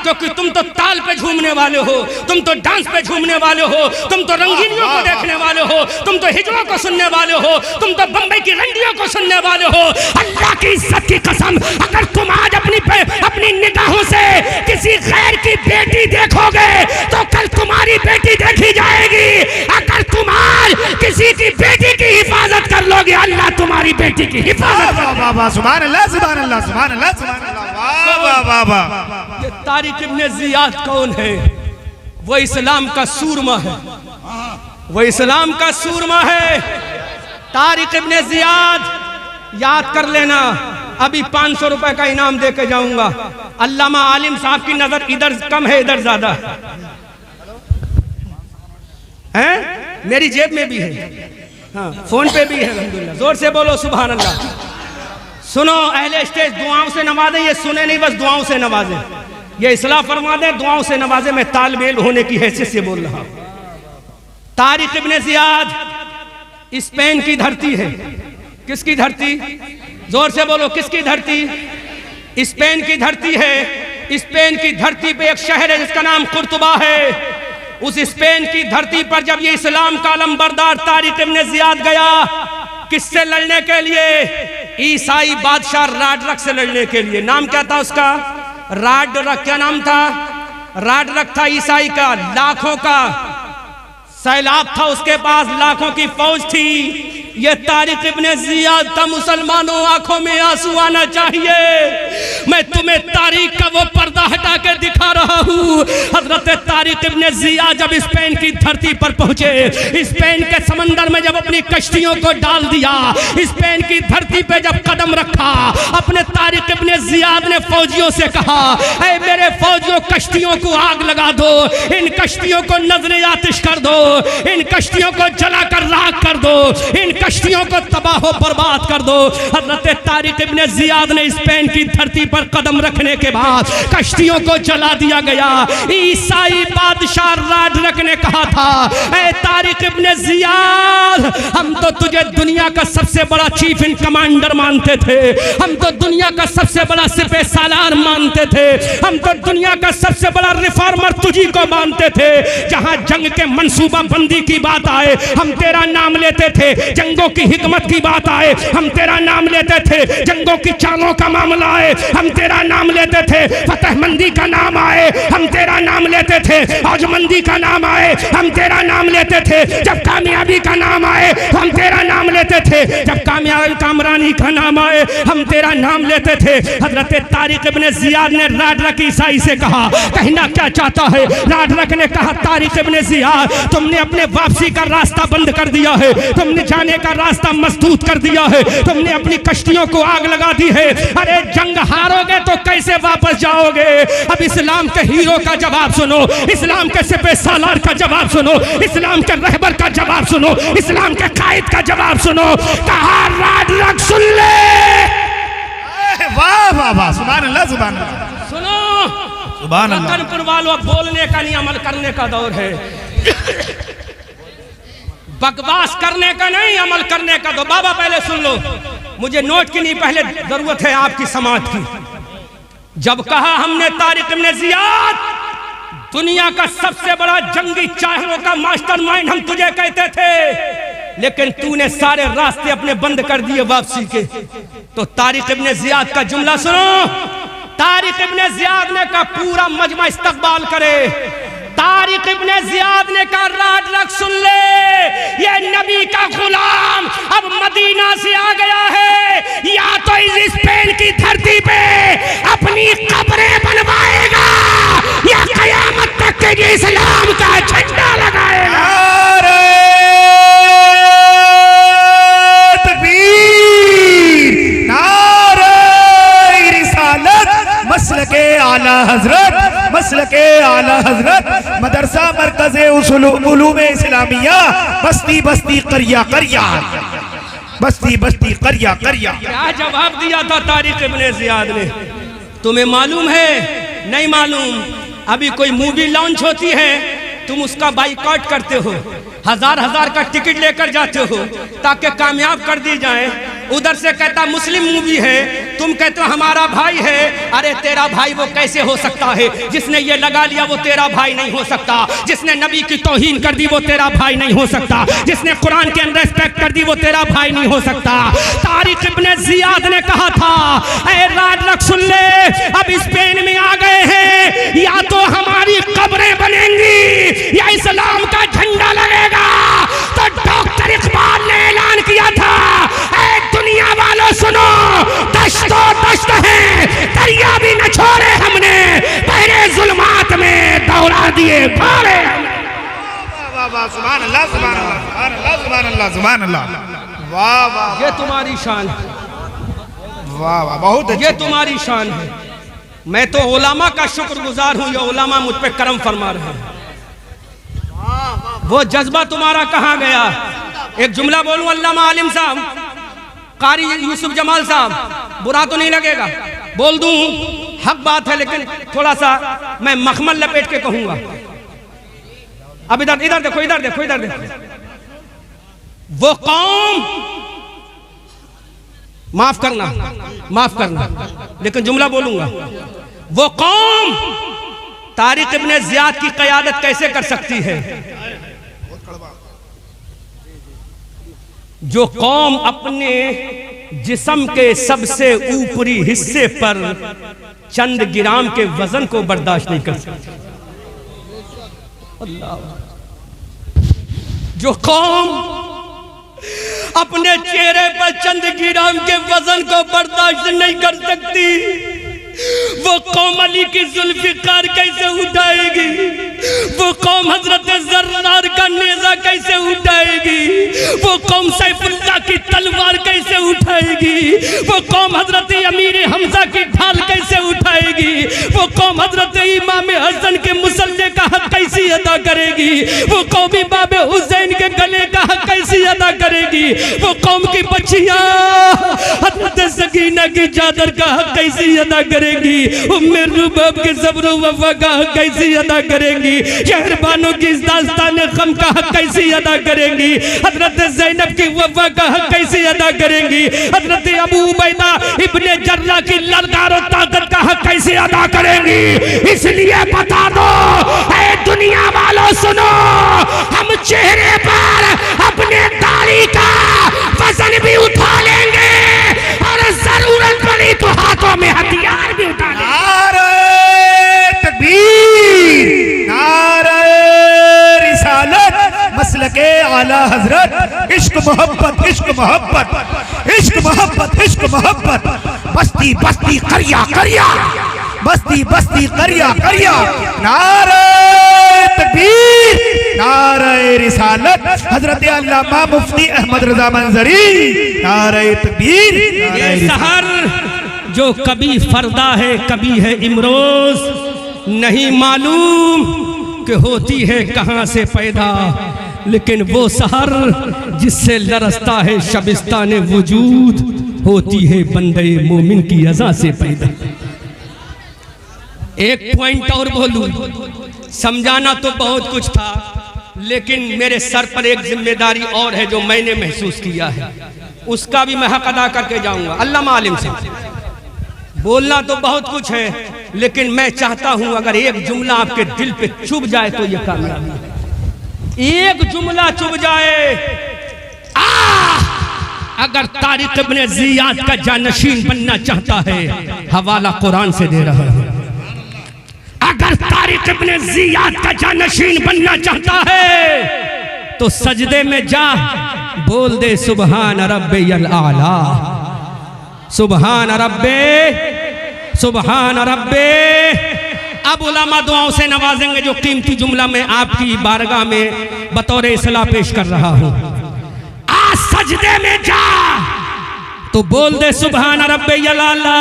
क्योंकि तुम तो ताल पे झूमने वाले हो, तुम तो डांस पे झूमने वाले हो, तुम तो रंगीनियों को देखने वाले हो, तुम तो हिजड़ों को सुनने वाले हो, तुम तो बम्बई की रंडियों को सुनने वाले हो। अल्लाह की इज्जत की कसम, अगर तुम आज अपनी निगाहों से किसी गैर की बेटी देखोगे तो कल तुम्हारी बेटी देखी जाएगी। अगर तुम आज किसी की बेटी की हिफाजत कर लोगे, अल्लाह तुम्हारी बेटी की हिफाजत कर। सुभान अल्लाह, सुभान अल्लाह, सुभान अल्लाह, सुभान अल्लाह। वाह वाह वाह वाह। ये तारिक इब्ने जियाद कौन है? वो इस्लाम का सूरमा है, वो इस्लाम का सूरमा है। तारिक इब्ने जियाद याद कर लेना। अभी 500 रुपए का इनाम देके जाऊंगा। अल्लामा आलिम साहब की नजर इधर कम है, इधर ज्यादा है। मेरी जेब में भी है, हाँ, फोन पे भी है। अल्हम्दुलिल्लाह, जोर से बोलो सुभान अल्लाह। सुनो अहले स्टेज, दुआओं से नवाजें। ये सुने नहीं, बस दुआओं से नवाजें। ये इस्लाह फरमा दें, दुआओं से नवाजें। मैं तालिब इल्म होने की हैसियत से बोल रहा हूं। तारिक इब्ने जियाद स्पेन की धरती है। किसकी धरती? जोर से बोलो, किसकी धरती? स्पेन की धरती है। स्पेन की धरती पे एक शहर है जिसका नाम कुर्तुबा है। उस स्पेन की धरती पर जब ये इस्लाम का अलमबरदार तारिक इब्ने जियाद गया, किससे लड़ने के लिए? ईसाई बादशाह राडरक से लड़ने के लिए। नाम क्या था उसका? राडरक। क्या नाम था? राडरक था ईसाई का। लाखों का सैलाब था उसके पास, लाखों की फौज थी। ये तारिक इब्ने जियाद था। मुसलमानों, आंखों में आंसू आना चाहिए। मैं तुम्हें तारीख का वो पर्दा हटा के दिखा रहा हूँ। हजरत तारिक इब्ने जियाद जब स्पेन की धरती पर पहुंचे, स्पेन के समंदर में जब अपनी कश्तियों को डाल दिया, स्पेन की धरती पे जब कदम रखा, अपने तारिक इब्ने जियाद ने फौजियों से कहा, ऐ मेरे फौजियों, कश्तियों को आग लगा दो, इन कश्तियों को नजरे आतिश कर दो, इन कश्तियों को जलाकर राख कर दो, इन कश्तियों को तबाह बर्बाद कर दो। हजरत तारिक इब्ने जियाद ने स्पेन की धरती पर कदम रखने के बाद कश्तियों को जला दिया गया। ईसाई बादशाह राडरक ने कहा था, ऐ तारिक इब्ने जियाद, हम तो तुझे दुनिया का सबसे बड़ा चीफ इन कमांडर मानते थे, हम तो दुनिया का सबसे बड़ा सिपह सालार मानते थे, हम तो दुनिया का सबसे बड़ा रिफॉर्मर तुझी को मानते थे। जहां जंग के मंसूबा बंदी की बात आए, हम तेरा नाम लेते थे। जंगों की हिकमत की बात आए, हम तेरा नाम लेते थे। जंगों की चालों का मामला आए, हम तेरा नाम लेते थे। फतहमंदी का नाम आए, हम तेरा नाम लेते थे। औजमंदी का नाम आए, हम तेरा नाम लेते थे। जब कामयाबी का नाम आए, हम तेरा नाम लेते थे। जब कामयाबी कामरानी का नाम आए, हम तेरा नाम लेते थे। हजरत तारिक इब्ने जियाद ने राडरक ईसाई से कहा, कहना क्या चाहता है? राडरक ने कहा, तारिक इब्ने जियाद, तुमने अपने वापसी का रास्ता बंद कर दिया है, तुमने जाने का रास्ता मसदूद कर दिया है, तुमने अपनी कश्तियों को आग लगा दी है। अरे जंग हारोगे तो कैसे वापस जाओगे? अब इस्लाम के हीरो का जवाब सुनो, इस्लाम के सिपह सालार का जवाब सुनो, इस्लाम के रहबर का जवाब सुनो, इस्लाम के कायद का जवाब सुनो। कहा राडरक, सुन ले। वाह वाह वाह, सुभान अल्लाह, सुभान अल्लाह। सुनो सुभान अल्लाह। रतनपुर वालों, बोलने का नहीं, अमल करने का दौर है। बकवास करने का नहीं, अमल करने का। तो बाबा पहले सुन लो, मुझे नोट की नहीं, पहले जरूरत है आपकी समाज की। जब कहा हमने तारिक इब्ने जियाद दुनिया का सबसे बड़ा जंगी चाहरों का मास्टरमाइंड हम तुझे कहते थे, लेकिन तूने सारे रास्ते अपने बंद कर दिए वापसी के। तो तारिक इब्ने जियाद का जुमला सुनो। तारिक इब्ने जियाद ने कहा पूरा मजमा इस्तकबाल करे। तारिक इब्ने जियाद ने ने कहा राड रख सुन ले, ये नबी का गुलाम अब मदीना से आ गया है, या तो इस स्पेन की धरती पे अपनी कब्रें बनवाएगा या कयामत तक के इस्लाम का झंडा लगाएगा। मसलके आला हजरत, मसलके आला हजरत, मदरसा मरकज़े उलूम इस्लामिया, बस्ती बस्ती करिया करिया, बस्ती बस्ती करिया करिया। क्या जवाब दिया था तारिक इब्ने ज़ियाद ने? तुम्हें मालूम है? नहीं मालूम। अभी कोई मूवी लॉन्च होती है, तुम उसका बाइकआउट करते हो, हजार हजार का टिकट लेकर जाते हो ताकि कामयाब कर दी जाए। उधर से कहता मुस्लिम मूवी है, तुम कहते हो हमारा भाई है। अरे तेरा भाई वो कैसे हो सकता है? जिसने ये लगा लिया वो तेरा भाई नहीं हो सकता। जिसने नबी की तौहीन कर दी वो तेरा भाई नहीं हो सकता। जिसने कुरान के अंदर रिस्पेक्ट कर दी वो तेरा भाई नहीं हो सकता। तारिक इब्ने ज़ियाद ने कहा था, ऐ राड रख सुन ले, अब स्पेन में आ गए हैं, या तो हमारी कब्रें बनेंगी या इस्लाम का झंडा लगेगा। तो डॉक्टर इकबाल ने ऐलान किया था, ऐ दुनिया वालों सुनो, दश्तो दश्त है, दरिया भी न छोड़े हमने, पहले जुल्मात में दौड़ा दिए भाड़े। वाह वाह, सुभान अल्लाह, सुभान अल्लाह, सुभान अल्लाह, सुभान अल्लाह, सुभान अल्लाह। वाह वाह, ये तुम्हारी शान है, वाह वाह, बहुत अच्छी। ये तुम्हारी शान है। मैं तो उलामा का शुक्रगुजार हूँ, ये उलामा मुझ पे करम फरमा रहे हैं। वो जज्बा तुम्हारा कहाँ गया? एक जुमला बोलूं, अल्लामा आलिम साहब, कारी यूसुफ जमाल साहब, बुरा तो नहीं लगेगा? बोल दूं, हक बात है, लेकिन थोड़ा सा मैं मखमल लपेट के कहूंगा। अब इधर इधर देखो, इधर देखो, इधर देखो। वो कौम, माफ करना, लेकिन जुमला बोलूंगा। वो कौम तारिक इब्ने ज़ियाद की क़यादत कैसे कर सकती है? जो कौम अपने जिस्म के सबसे ऊपरी हिस्से पर चंद ग्राम के वजन को बर्दाश्त नहीं कर सकती। जो कौम अपने चेहरे पर चंद ग्राम के वजन को बर्दाश्त नहीं कर सकती, वो कौम अली की जुल्फ़िकार कैसे उठाएगी? वो कौम हजरत ज़र्रार का नेज़ा कैसे उठाएगी? वो कौम सैफुल्लाह की तलवार कैसे उठाएगी? वो कौम हजरत अमीर हमजा की ढाल कैसे उठाएगी? वो कौम हजरत इमाम हसन के मुसल्ले का हक कैसे अदा करेगी? वो कौम इमाम हुसैन के गले का हक कैसे अदा करेगी? वो कौम की बच्चियां हजरत सकीना की चादर का हक कैसे अदा करेगी? उम्मे रुबाब के सब्र वफा का हक कैसे अदा करेंगी? शहरबानों की इस दास्तान गम का हक कैसे अदा करेंगी? हजरत ज़ैनब की वफा का हक कैसे अदा करेंगी? हजरत अबू उबैदा इब्ने जर्राह की ललकार और ताकत का हक कैसे अदा करेंगी? इसलिए बता दो, ऐ दुनिया वालों सुनो, हम चेहरे पर अपने दाढ़ी का वजन भी उठा लेंगे और जरूरत पड़ी तो हाथों में हथियार भी उठा लेंगे। नारे तकबीर, नारे रिसालत, मसलके आला हजरत, इश्क मोहब्बत, इश्क मोहब्बत, इश्क मोहब्बत, इश्क मोहब्बत, बस्ती बस्ती करिया करिया, बस्ती बस्ती करिया करिया। नारे तकबीर, नारे रिसालत, हजरत अल्लामा मुफ्ती अहमद रजा मंजरी, नारे तकबीर। ये सहर जो कभी फरदा है कभी है इमरोज, नहीं मालूम कि होती है कहाँ से पैदा, लेकिन वो सहर जिससे लरसता है शबिस्तान वजूद, होती है बंदे मोमिन की अज़ा से पैदा। एक पॉइंट और बोलूं, समझाना तो बहुत कुछ था, लेकिन मेरे सर पर एक जिम्मेदारी और है जो मैंने महसूस किया है, उसका भी मैं हक अदा करके जाऊंगा। अल्लामा आलिम से बोलना तो बहुत कुछ है, लेकिन मैं चाहता हूं अगर एक जुमला आपके दिल पे चुभ जाए तो यह कामयाबी है। एक जुमला चुभ जाए, अगर तारिक इब्ने ज़ियाद का जानशीन बनना चाहता है, हवाला कुरान से दे रहा है। अगर तारिक तारिक इब्ने जियाद का जानशीन बनना चाहता है तो सजदे में जा बोल दे सुबहान रब्बियल आला, सुबहान रब्बे। अब उलमा दुआओं से नवाजेंगे जो कीमती जुमला मैं आपकी बारगाह में बतौर इस्लाह पेश कर रहा हूं। आज सजदे में जा तो बोल दे सुबहान रब्बियल आला,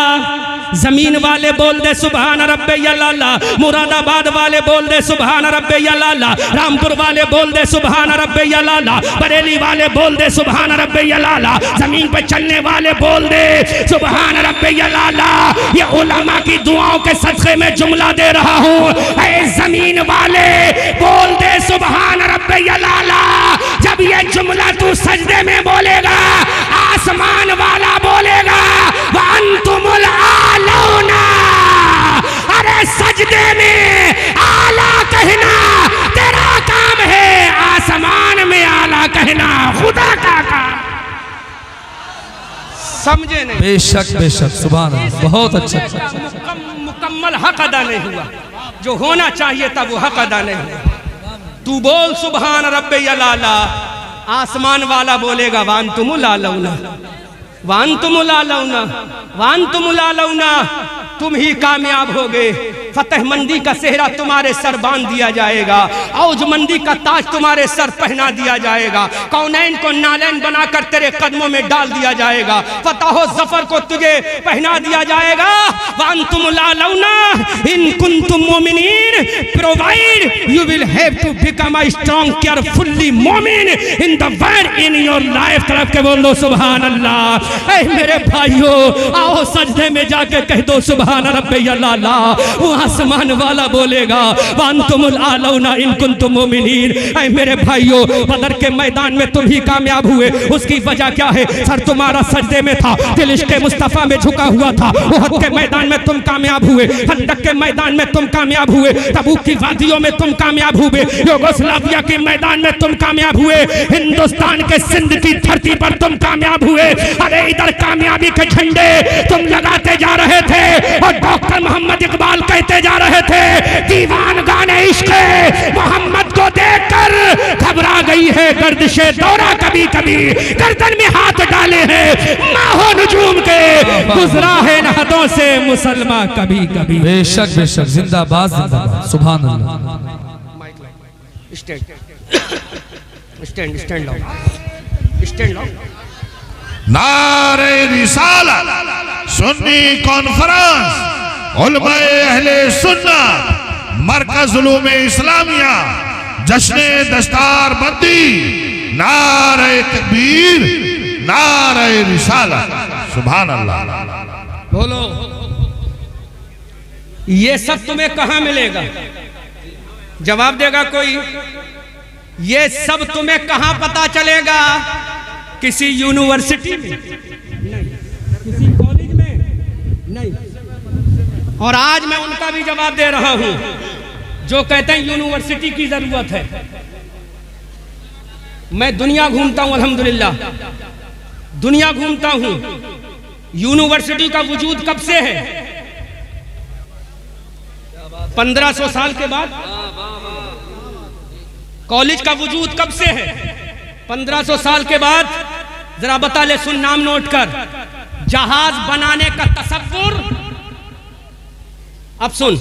जमीन वाले बोल दे सुबहान रब्बियल आला, मुरादाबाद वाले बोल दे सुबहान रब्बियल आला, रामपुर वाले बोल दे सुबहान रब्बियल आला, बरेली वाले बोल दे सुबहान रब्बियल आला, जमीन पे चलने वाले बोल दे सुबहान रब्बियल आला। ये उलमा की दुआओं के सदक़े में जुमला दे रहा हूँ। ऐ जमीन वाले बोल दे सुबहान रब्बियल आला। जब ये जुमला तू सजदे में बोलेगा आसमान वाला बोलेगा वअंतुमुल आलौना। अरे सजदे में आला कहना तेरा काम है, आसमान में आला कहना खुदा का काम। समझे नहीं? बेशक बेशक, सुभान अल्लाह, बहुत अच्छा। मुकम्मल हक अदा नहीं हुआ, जो होना चाहिए था वो हक अदा नहीं हुआ। तू बोल सुबहान रब्बियल आला, आसमान वाला बोलेगा वांतुमुल आलौना, वांतुमुल आलौना, वांतुमुल आलौना। तुम ही कामयाब होगे। फतेहमंदी का सेहरा तुम्हारे सर बांध दिया जाएगा, औजमंदी का ताज तुम्हारे सर पहना दिया जाएगा, कौनैन को नालैन बनाकर तेरे कदमों में डाल दिया जाएगा, फतह जफर को तुझे पहना दिया जाएगा। वांतुमुल आलौना इन कुंतुम मोमिनीन, provide you will have to become a strong carefully मोमिन in the world in your life. तरफ के बोल दो सुभान अल्लाह। ऐ मेरे भाइयों, आओ सजदे में जाके कह दो सुभान रब्बियल आला। वो आसमान वाला बोलेगा वांतुमुल आलौना इन कुंतुम मोमिनीन। ऐ मेरे भाइयों, बदर के मैदान में तुम ही कामयाब हुए। उसकी वजह क्या है? सर तुम्हारा सजदे में था, दिल इश्क़े मुस्तफ़ा में झुका हुआ था। उहद के मैदान में तुम कामयाब हुए, खंदक के मैदान में तुम कामयाब हुए, तबूक की वादियों में तुम कामयाब हुए, युगोस्लाविया के मैदान में तुम कामयाब हुए, हिंदुस्तान के सिंध की धरती पर तुम कामयाब हुए। अरे इधर कामयाबी के झंडे तुम लगाते जा रहे थे और डॉक्टर मोहम्मद इकबाल कहते जा रहे थे दीवान गाने इश्क़ मोहम्मद को देखकर घबरा गई है गर्दिशे दौरा, कभी कभी गर्दन में हाथ डाले हैं माहो नजूम के, गुजरा है नहदों से मुसलमान कभी कभी। बेशक बेशक, जिंदाबाद जिंदाबाद, सुभान अल्लाह। स्टैंड स्टैंड लो, स्टैंड लो। नारे रिसालत, सुन्नी कॉन्फ्रेंस, उलमाए अहले सुन्नत, मरकज उलूमे इस्लामिया, जश्ने दस्तार बंदी, नारे तकबीर, नारे रिसालत, सुभान अल्लाह। बोलो, ये सब तुम्हें कहां मिलेगा? जवाब देगा कोई? ये सब तुम्हें कहां पता चलेगा? किसी यूनिवर्सिटी में नहीं, किसी कॉलेज में नहीं। और आज मैं उनका भी जवाब दे रहा हूं जो कहते हैं यूनिवर्सिटी की जरूरत है। मैं दुनिया घूमता हूं, अल्हम्दुलिल्लाह दुनिया घूमता हूं। यूनिवर्सिटी का वजूद कब से है? 1500 साल के बाद। कॉलेज का वजूद कब से है? 1500 साल के बाद। जरा बता ले, सुन, नाम नोट कर। जहाज बनाने का तसव्वुर, अब सुन,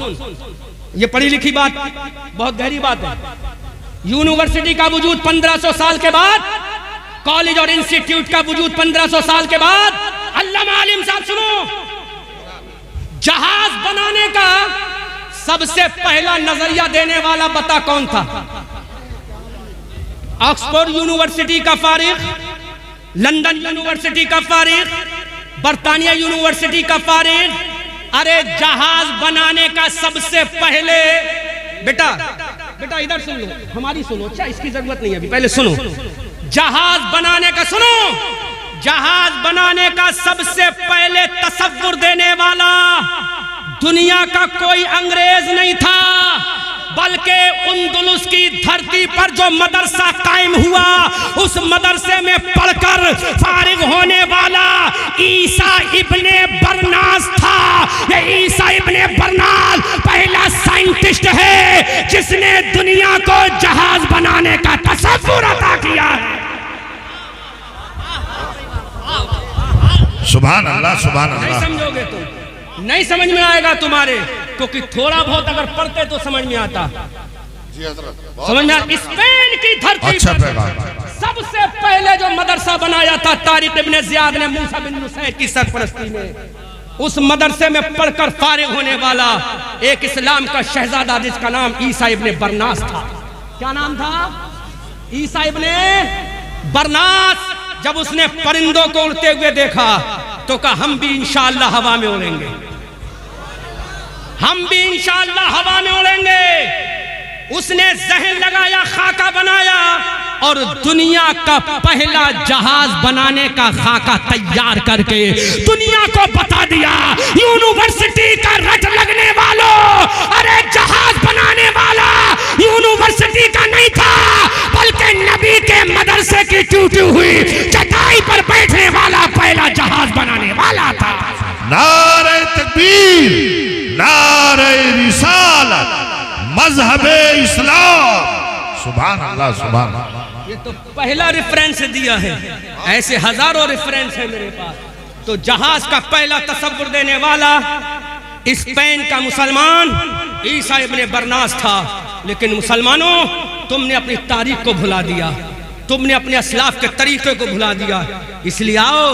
ये पढ़ी लिखी बात, बहुत गहरी बात है। यूनिवर्सिटी का वजूद 1500 साल के बाद, कॉलेज और इंस्टीट्यूट का वजूद 1500 साल के बाद। अल्लामा आलिम साहब सुनो, जहाज बनाने का सबसे पहला नजरिया देने वाला बता कौन था? ऑक्सफोर्ड यूनिवर्सिटी का फारिग, लंदन यूनिवर्सिटी का फारिग, बर्तानिया यूनिवर्सिटी का फारिग। अरे जहाज बनाने का सबसे पहले, बेटा बेटा इधर सुन लो, हमारी सुनो, अच्छा इसकी जरूरत नहीं है अभी, पहले सुनो। जहाज बनाने का, सुनो, जहाज बनाने का सबसे पहले तसव्वुर देने वाला दुनिया का कोई अंग्रेज नहीं था, बल्कि उंदुलुस की धरती पर जो मदरसा कायम हुआ, उस मदरसे में पढ़कर फारिग होने वाला ईसा इब्ने बरनास था। ये ईसा इब्ने बरनास पहला साइंटिस्ट है जिसने दुनिया को जहाज बनाने का तसव्वुर अता किया है। सुभान अल्लाह, सुभान नहीं अल्लाह। समझोगे तुम, नहीं समझ में आएगा तुम्हारे, क्योंकि थोड़ा बहुत अगर पढ़ते तो समझ में आता। समझ में? स्पेन की धरती अच्छा पर पैगाम। सबसे पहले जो मदरसा बनाया था तारिक इब्ने ज़ियाद ने मूसा बिन नुसैर की सरपरस्ती में, उस मदरसे में पढ़कर फारिग होने वाला एक इस्लाम का शहजादा जिसका नाम ईसा इब्ने बरनास था। क्या नाम था? ईसा इब्ने बरनास। जब उसने परिंदों को उड़ते हुए देखा तो कहा हम भी इंशाअल्लाह हवा में उड़ेंगे, हम भी इंशाअल्लाह हवा में उड़ेंगे। उसने जहन लगाया, खाका बनाया और दुनिया का पहला जहाज बनाने का खाका तैयार करके दुनिया को बता दिया। यूनिवर्सिटी का रट लगने वालों, अरे जहाज बनाने वाला यूनिवर्सिटी का नहीं था, बल्कि नबी के मदरसे की टूटी हुई चटाई पर बैठने वाला पहला जहाज बनाने वाला था। नारे तकबीर, नारे रिसालत, मजहबे इस्लाम। सुभान अल्लाह, सुभान अल्लाह। ये तो पहला रेफरेंस दिया है, ऐसे हजारों रेफरेंस है मेरे पास। तो जहाज का पहला तसव्वुर देने वाला स्पेन का मुसलमान ईसा इब्ने बरनास था। लेकिन मुसलमानों, तुमने अपनी तारीख को भुला दिया, तुमने अपने असलाफ के तरीके को भुला दिया। इसलिए आओ,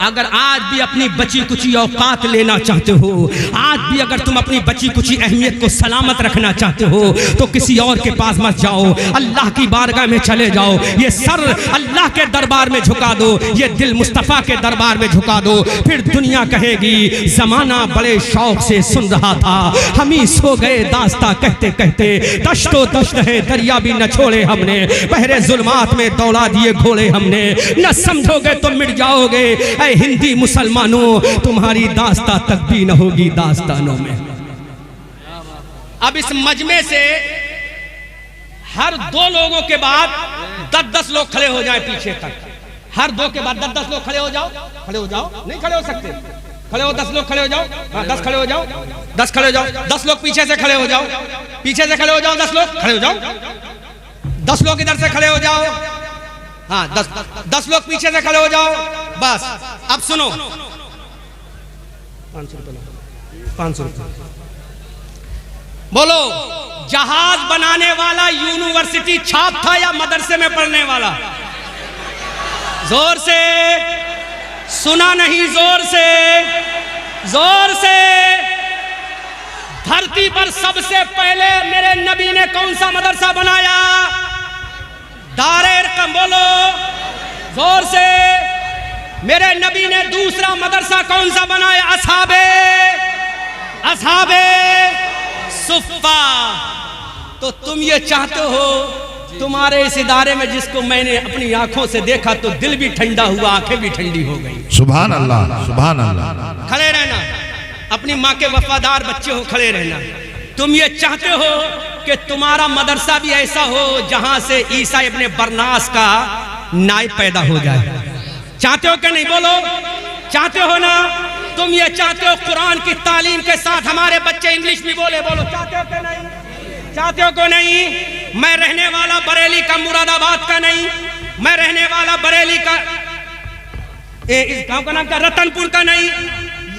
अगर आज भी अपनी बची कुची औकात लेना चाहते हो, आज भी अगर तुम अपनी बची कुची अहमियत को सलामत रखना चाहते हो, तो किसी और के पास मत जाओ, अल्लाह की बारगाह में चले जाओ। ये सर अल्लाह के दरबार में झुका दो, ये दिल मुस्तफ़ा के दरबार में झुका दो। फिर दुनिया कहेगी जमाना बड़े शौक से सुन रहा था, हम ही सो गए दास्ता कहते कहते। दश्तो दश्त है दरिया भी न छोड़े हमने, बहरे जुल्मात में दौड़ा दिए घोड़े हमने। न समझोगे तो मिट जाओगे ऐ हिंदी मुसलमानों, तुम्हारी दास्ता तक भी न होगी दास्तानों में। अब इस मजमे से हर 2 लोगों के बाद 10-10 लोग खड़े हो जाएं पीछे तक। हर 2 के बाद 10-10 लोग खड़े हो जाओ, खड़े हो जाओ। नहीं खड़े हो सकते? खड़े हो, 10 लोग खड़े हो जाओ। हाँ, 10 खड़े हो जाओ, 10 खड़े हो जाओ। 10 लोग पीछे से खड़े हो जाओ, पीछे से खड़े हो जाओ। 10 लोग खड़े हो जाओ, 10 लोग इधर से खड़े हो जाओ। हाँ, 10 लोग पीछे से खड़े हो जाओ। बस अब सुनो, 500 रुपये, 500 रुपये। बोलो, जहाज बनाने वाला यूनिवर्सिटी छाप था या मदरसे में पढ़ने वाला? जोर से सुना नहीं, जोर से, जोर से। धरती पर सबसे पहले मेरे नबी ने कौन सा मदरसा बनाया? दारेर कम, बोलो जोर से। मेरे नबी ने दूसरा मदरसा कौन सा बनाया? असहाबे सुफ्फा। तो तुम ये चाहते हो तुम्हारे इस इदारे में जिसको मैंने अपनी आंखों से देखा तो दिल भी ठंडा हुआ, आंखें भी ठंडी हो गई। सुभान अल्लाह, सुभान अल्लाह। खड़े रहना, अपनी माँ के वफादार बच्चे हो, खड़े रहना। तुम ये चाहते हो कि तुम्हारा मदरसा भी ऐसा हो जहां से ईसा इब्ने बरनास का नायब पैदा हो जाए। चाहते हो कि नहीं? बोलो, चाहते हो ना? तुम ये चाहते हो कुरान की तालीम के साथ हमारे बच्चे इंग्लिश भी बोले? बोलो, चाहते हो कि नहीं? चाहते हो को नहीं? मैं रहने वाला बरेली का, मुरादाबाद का नहीं, मैं रहने वाला बरेली का, इस गांव का नाम क्या? रतनपुर का नहीं।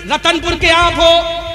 रतनपुर के आप हो,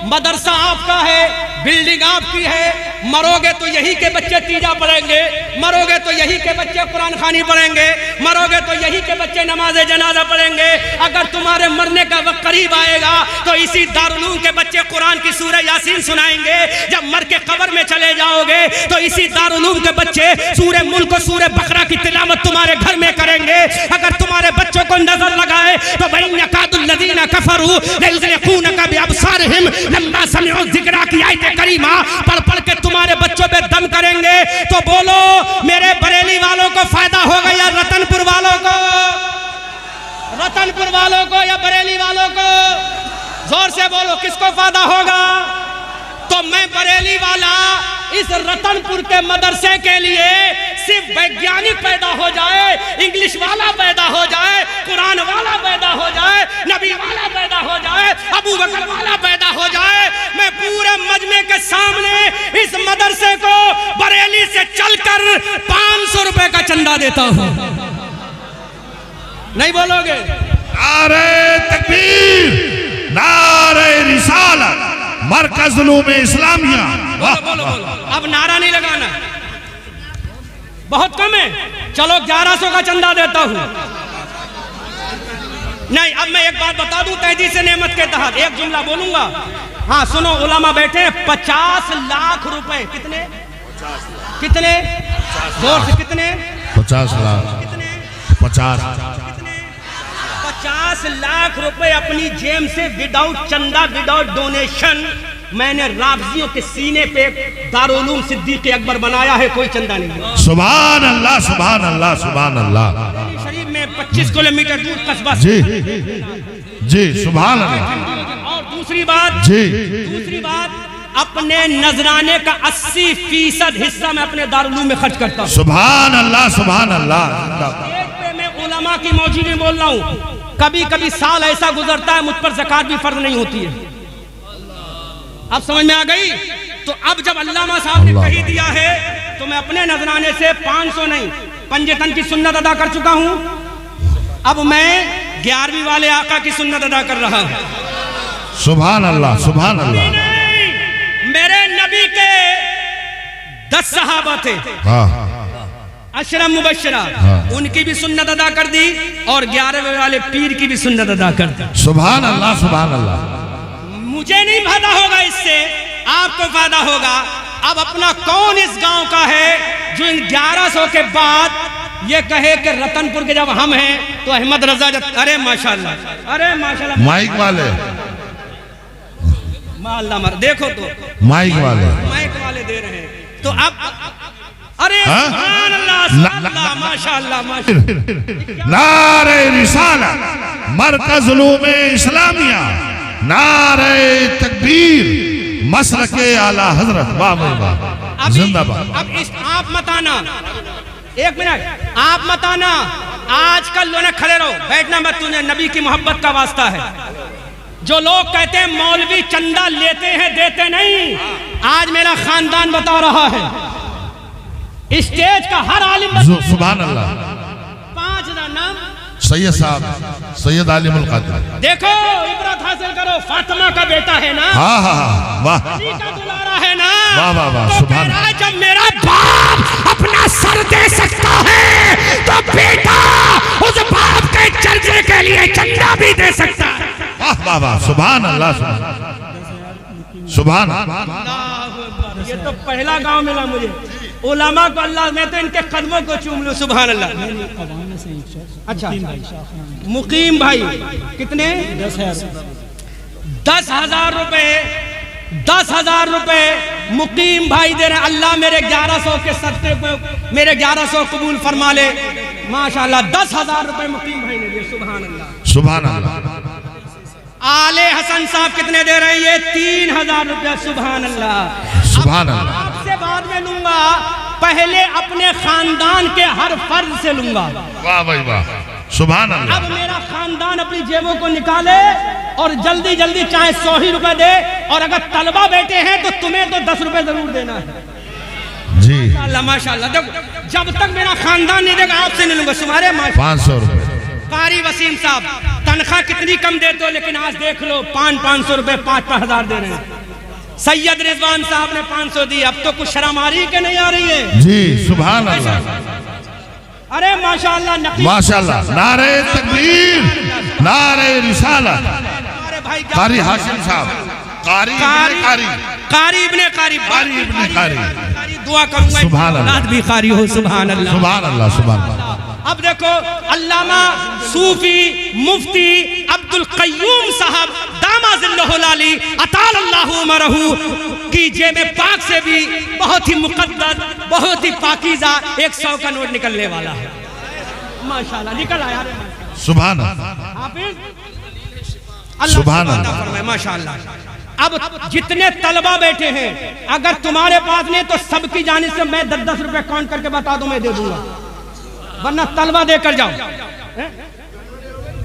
मदरसा आपका है, बिल्डिंग आपकी है। मरोगे तो यही के बच्चे तीजा पढ़ेंगे, मरोगे तो यही के बच्चे कुरान खानी पढ़ेंगे, मरोगे तो यही के बच्चे नमाज जनाजा पढ़ेंगे। अगर तुम्हारे मरने का वक्त करीब आएगा तो इसी दारुल के बच्चे कुरान की सूरह यासीन सुनाएंगे। जब मर के कब्र में चले जाओगे तो इसी दारुल के बच्चे सूरह मुल्क और सूरह बकरा की तिलावत तुम्हारे घर में करेंगे। अगर तुम्हारे बच्चों को नजर लगाए तो वइन्नकादुल्लज़ीना कफरू लयुज़लिकूनका बिअबसारिहिम लम्मा समिअू ज़िक्रा की आयत करीमा पढ़ पढ़ के तुम्हारे बच्चों पे दम करेंगे। तो बोलो, मेरे बरेली वालों को फायदा होगा या रतनपुर वालों को? रतनपुर वालों को या बरेली वालों को? जोर से बोलो, किसको फायदा होगा? तो मैं बरेली वाला इस रतनपुर के मदरसे के लिए सिर्फ वैज्ञानिक पैदा हो जाए, इंग्लिश वाला पैदा हो जाए, कुरान वाला पैदा हो जाए, नबी वाला पैदा हो जाए, अबू बकर वाला पैदा हो जाए, मैं पूरे मजमे के सामने इस मदरसे को 500 रुपए का चंदा देता हूं। नहीं बोलोगे? नारे तकबीर, नारे रिसालत, मरकज उलूम इस्लामिया। बोलो बोलो बोलो, अब नारा नहीं लगाना, बहुत कम है। चलो 1100 का चंदा देता हूं। नहीं, अब मैं एक बात बता दूं तहदीद से नेमत के तहत एक जुमला बोलूंगा। हाँ सुनो, उलमा बैठे 50 लाख रुपए। कितने कितने जोर से कितने? 50 लाख। कितने? 50 50 लाख रुपए अपनी जेब से विदाउट चंदा, विदाउट डोनेशन मैंने राबजियों के सीने पे दारुल सिद्दीक अकबर बनाया है, कोई चंदा नहीं। सुभान अल्लाह, सुभान अल्लाह, सुभान अल्लाह। शरीफ में 25 किलोमीटर दूर कस्बा। जी जी, सुभान अल्लाह। और दूसरी बात जी, दूसरी बात, अपने नजराने का 80% हिस्सा मैं अपने दारुल में खर्च करता हूँ। सुभान अल्लाह, सुभान अल्लाह। एक पे मैं उलमा की मौजूदगी में बोल रहा हूँ। कभी कभी साल ऐसा गुजरता है मुझ पर ज़कात भी फर्ज नहीं होती है। अब समझ में आ गई? तो अब जब अल्लामा साहब ने कही दिया है तो मैं अपने नजराने से 500 नहीं, पंजतन की सुन्नत अदा कर चुका हूं। अब मैं 11वीं वाले आका की सुन्नत अदा कर रहा हूं। सुभान अल्लाह, सुभान अल्लाह। मेरे नबी के 10 सहाबा थे, अशरा मुबशरा, उनकी भी सुन्नत अदा कर दी और 11वें वाले पीर की भी सुन्नत अदा कर दी। सुभान अल्लाह, सुभान अल्लाह। मुझे नहीं फायदा होगा इससे, आपको फायदा होगा। अब अपना कौन इस गांव का है जो इन 1100 के बाद ये कहे कि रतनपुर के जब हम हैं तो अहमद रजा अरे माशाल्लाह, अरे माशाल्लाह, माइक वाले, माल्ला मर देखो तो माइक वाले, माइक वाले दे रहे हैं। तो अब अरे सुभान अल्लाह, सुभान अल्लाह, माशाल्लाह, माशाल्लाह। नारे रिसालत, मरकज उलूम इस्लामिया, नारे तकबीर, मसलके आला हजरत। वाह भाई वाह, जिंदाबाद। अब इस आप मत आना, एक मिनट आप मत आना। आजकल लोग खड़े रहो, बैठना मत, तुझे नबी की मोहब्बत का वास्ता है। जो लोग कहते हैं मौलवी चंदा लेते हैं देते नहीं, आज मेरा खानदान बता रहा है, स्टेज का हर आलिम सुभान अल्लाह। 5 नाम सैयद साहब, सैयद आलिमुल कादिर। देखो, इबरत हासिल करो, फातिमा का बेटा है ना, हाँ हाँ हाँ, वाह अली का दुलारा है ना, वाह वाह वाह, तो सुभान कह रहा है, जब मेरा बाप अपना सर दे सकता है तो बेटा उस बाप के चर्चे के लिए चंदा भी दे सकता है। वाह वाह वाह, सुभान अल्लाह, सुभान। ये तो पहला गांव मिला मुझे, उलमा को अल्लाह, मैं तो इनके कदमों को चूम लूं। सुभान अल्लाह। अच्छा, मुकीम भाई कितने? 10,000 रुपए, 10,000 रुपए मुकीम भाई दे रहे। अल्लाह मेरे 1100 के सदक़े को मेरे 1100 कबूल फरमा ले। माशाल्लाह, 10,000 रुपए मुकीम भाई ने दिए। सुभान अल्लाह, सुभान अल्लाह। आले हसन साहब कितने दे रहे हैं? ये 3,000 रुपया। सुभान अल्लाह, सुभान अल्लाह। आपसे बाद में लूंगा, पहले अपने खानदान के हर फर्द से लूंगा। वाह भाई वाह, सुभान अल्लाह। अब मेरा खानदान अपनी जेबों को निकाले और जल्दी जल्दी चाहे 100 ही रुपए दे, और अगर तलबा बैठे हैं तो तुम्हें तो 10 रुपए जरूर देना है। जी, माशाल्लाह, माशाल्लाह। देखो, जब तक मेरा खानदान नहीं देगा आपसे नहीं लूंगा। तुम्हारे 500 रुपए। कारी वसीम साहब, तनख्वाह कितनी कम देते हो, लेकिन आज देख लो 500 रुपए, 5,000 दे रहे हैं। सैयद रिजवान साहब ने 500 दी। अब तो कुछ शर्म आ रही है कि नहीं आ रही है? जी, सुभान अल्लाह। अरे माशाल्लाह, माशाल्लाह, नारे तकबीर, नारे रिसालत। अरे भाई, कारी हाशिम साहब, कारी इब्ने कारी, कारी इब्ने कारी, कारी इब्ने कारी। दुआ करूंगा सुभान अल्लाह, औलाद भी कारी हो। सुभान अल्लाह, सुभान अल्लाह, सुभान अल्लाह। अब देखो, अल्लामा सूफी मुफ्ती अब्दुल कय्यूम साहब दामाजिल्लहुल-आली अतालल्लाहु उमरहू की जेब पाक से भी बहुत ही मुकद्दस, बहुत ही पाकीज़ा 100 का नोट निकलने वाला है। माशाल्लाह, निकल आया। सुभान अल्लाह, हाफिज, सुभान अल्लाह अल्लाह। फरमाए। माशाल्लाह। अब जितने तलबा बैठे हैं, अगर तुम्हारे पास नहीं तो सबकी जानिब से मैं 10-10 रुपए काउंट करके बता दूं, मैं दे दूंगा, वरना तलबा देकर जाओ।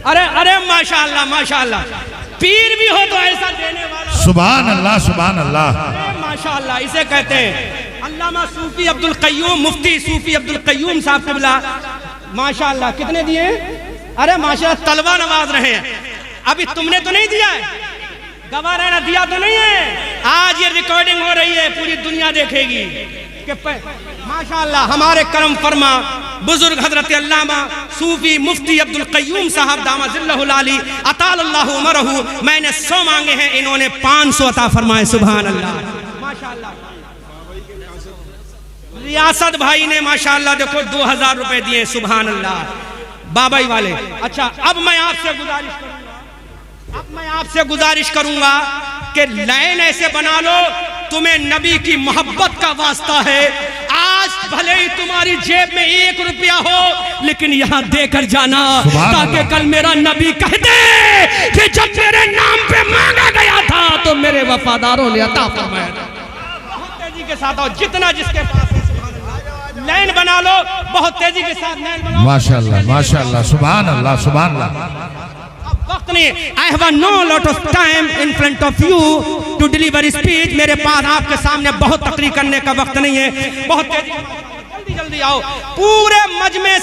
अरे अरे माशाल्लाह, माशाल्लाह। पीर भी हो तो ऐसा देने वाला। सुभान अल्लाह, सुभान अल्लाह। माशाल्लाह, इसे कहते हैं अल्लामा सूफी अब्दुल कय्यूम, मुफ्ती सूफी अब्दुल कय्यूम साहब क़िबला, माशाअल्लाह कितने दिए? अरे माशाअल्लाह तलवा नवाज रहे हैं। अभी तुमने तो नहीं दिया है, गवाह रहना दिया तो नहीं है। आज ये रिकॉर्डिंग हो रही है, पूरी दुनिया देखेगी कि माशाअल्लाह हमारे करम फरमा बुजुर्ग हजरत अल्लामा सूफी मुफ्ती अब्दुल कय्यूम साहब दामजिल्लहुल आली अतालल्लाहु उमरहु, मैंने 100 मांगे हैं, इन्होंने 500 अता फरमाए। सुभान अल्लाह माशाअल्लाह। रियासत भाई ने माशाअल्लाह देखो 2000 रुपए दिए। सुभान अल्लाह बाबाई वाले। अच्छा अब मैं आपसे गुजारिश करूंगा कि लाइन ऐसे बना लो, तुम्हें नबी की मोहब्बत का वास्ता है। आज भले ही तुम्हारी जेब में 1 रुपया हो, लेकिन यहाँ देकर जाना, ताकि कल मेरा नबी कह दे कि जब मेरे नाम पे मांगा गया था तो मेरे वफादारों ने अता फरमाया था। बहुत तेजी के साथ आओ, जितना जिसके पास लाइन बना लो, बहुत तेजी के साथ लाइन बनाओ। माशाअल्लाह माशाअल्लाह, सुभान अल्लाह सुभान अल्लाह। वक्त नहीं, I have no lot of time in front of you to deliver speech। मेरे पास आपके सामने बहुत तकरीर करने का वक्त नहीं है। बहुत तेजी, जल्दी जल्दी आओ। पूरे मजमे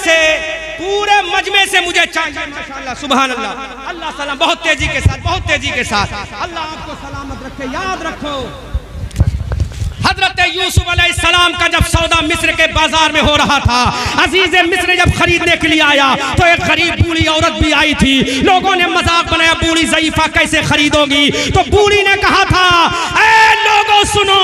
से मुझे चाहिए माशाअल्लाह। सुभान अल्लाह, अल्लाह सलाम। बहुत तेजी के साथ, बहुत तेजी के साथ। अल्लाह आपको सलामत रखे। याद रखो हजरत यूसुफ अलैहिस्सलाम का जब सौदा मिस्र के बाजार में हो रहा था, अजीज मिस्र जब खरीदने के लिए आया तो एक गरीब बूढ़ी औरत भी आई थी। लोगों ने मजाक बनाया, बूढ़ी ज़ईफा कैसे खरीदोगी? तो बूढ़ी ने कहा था, ऐ लोगों सुनो,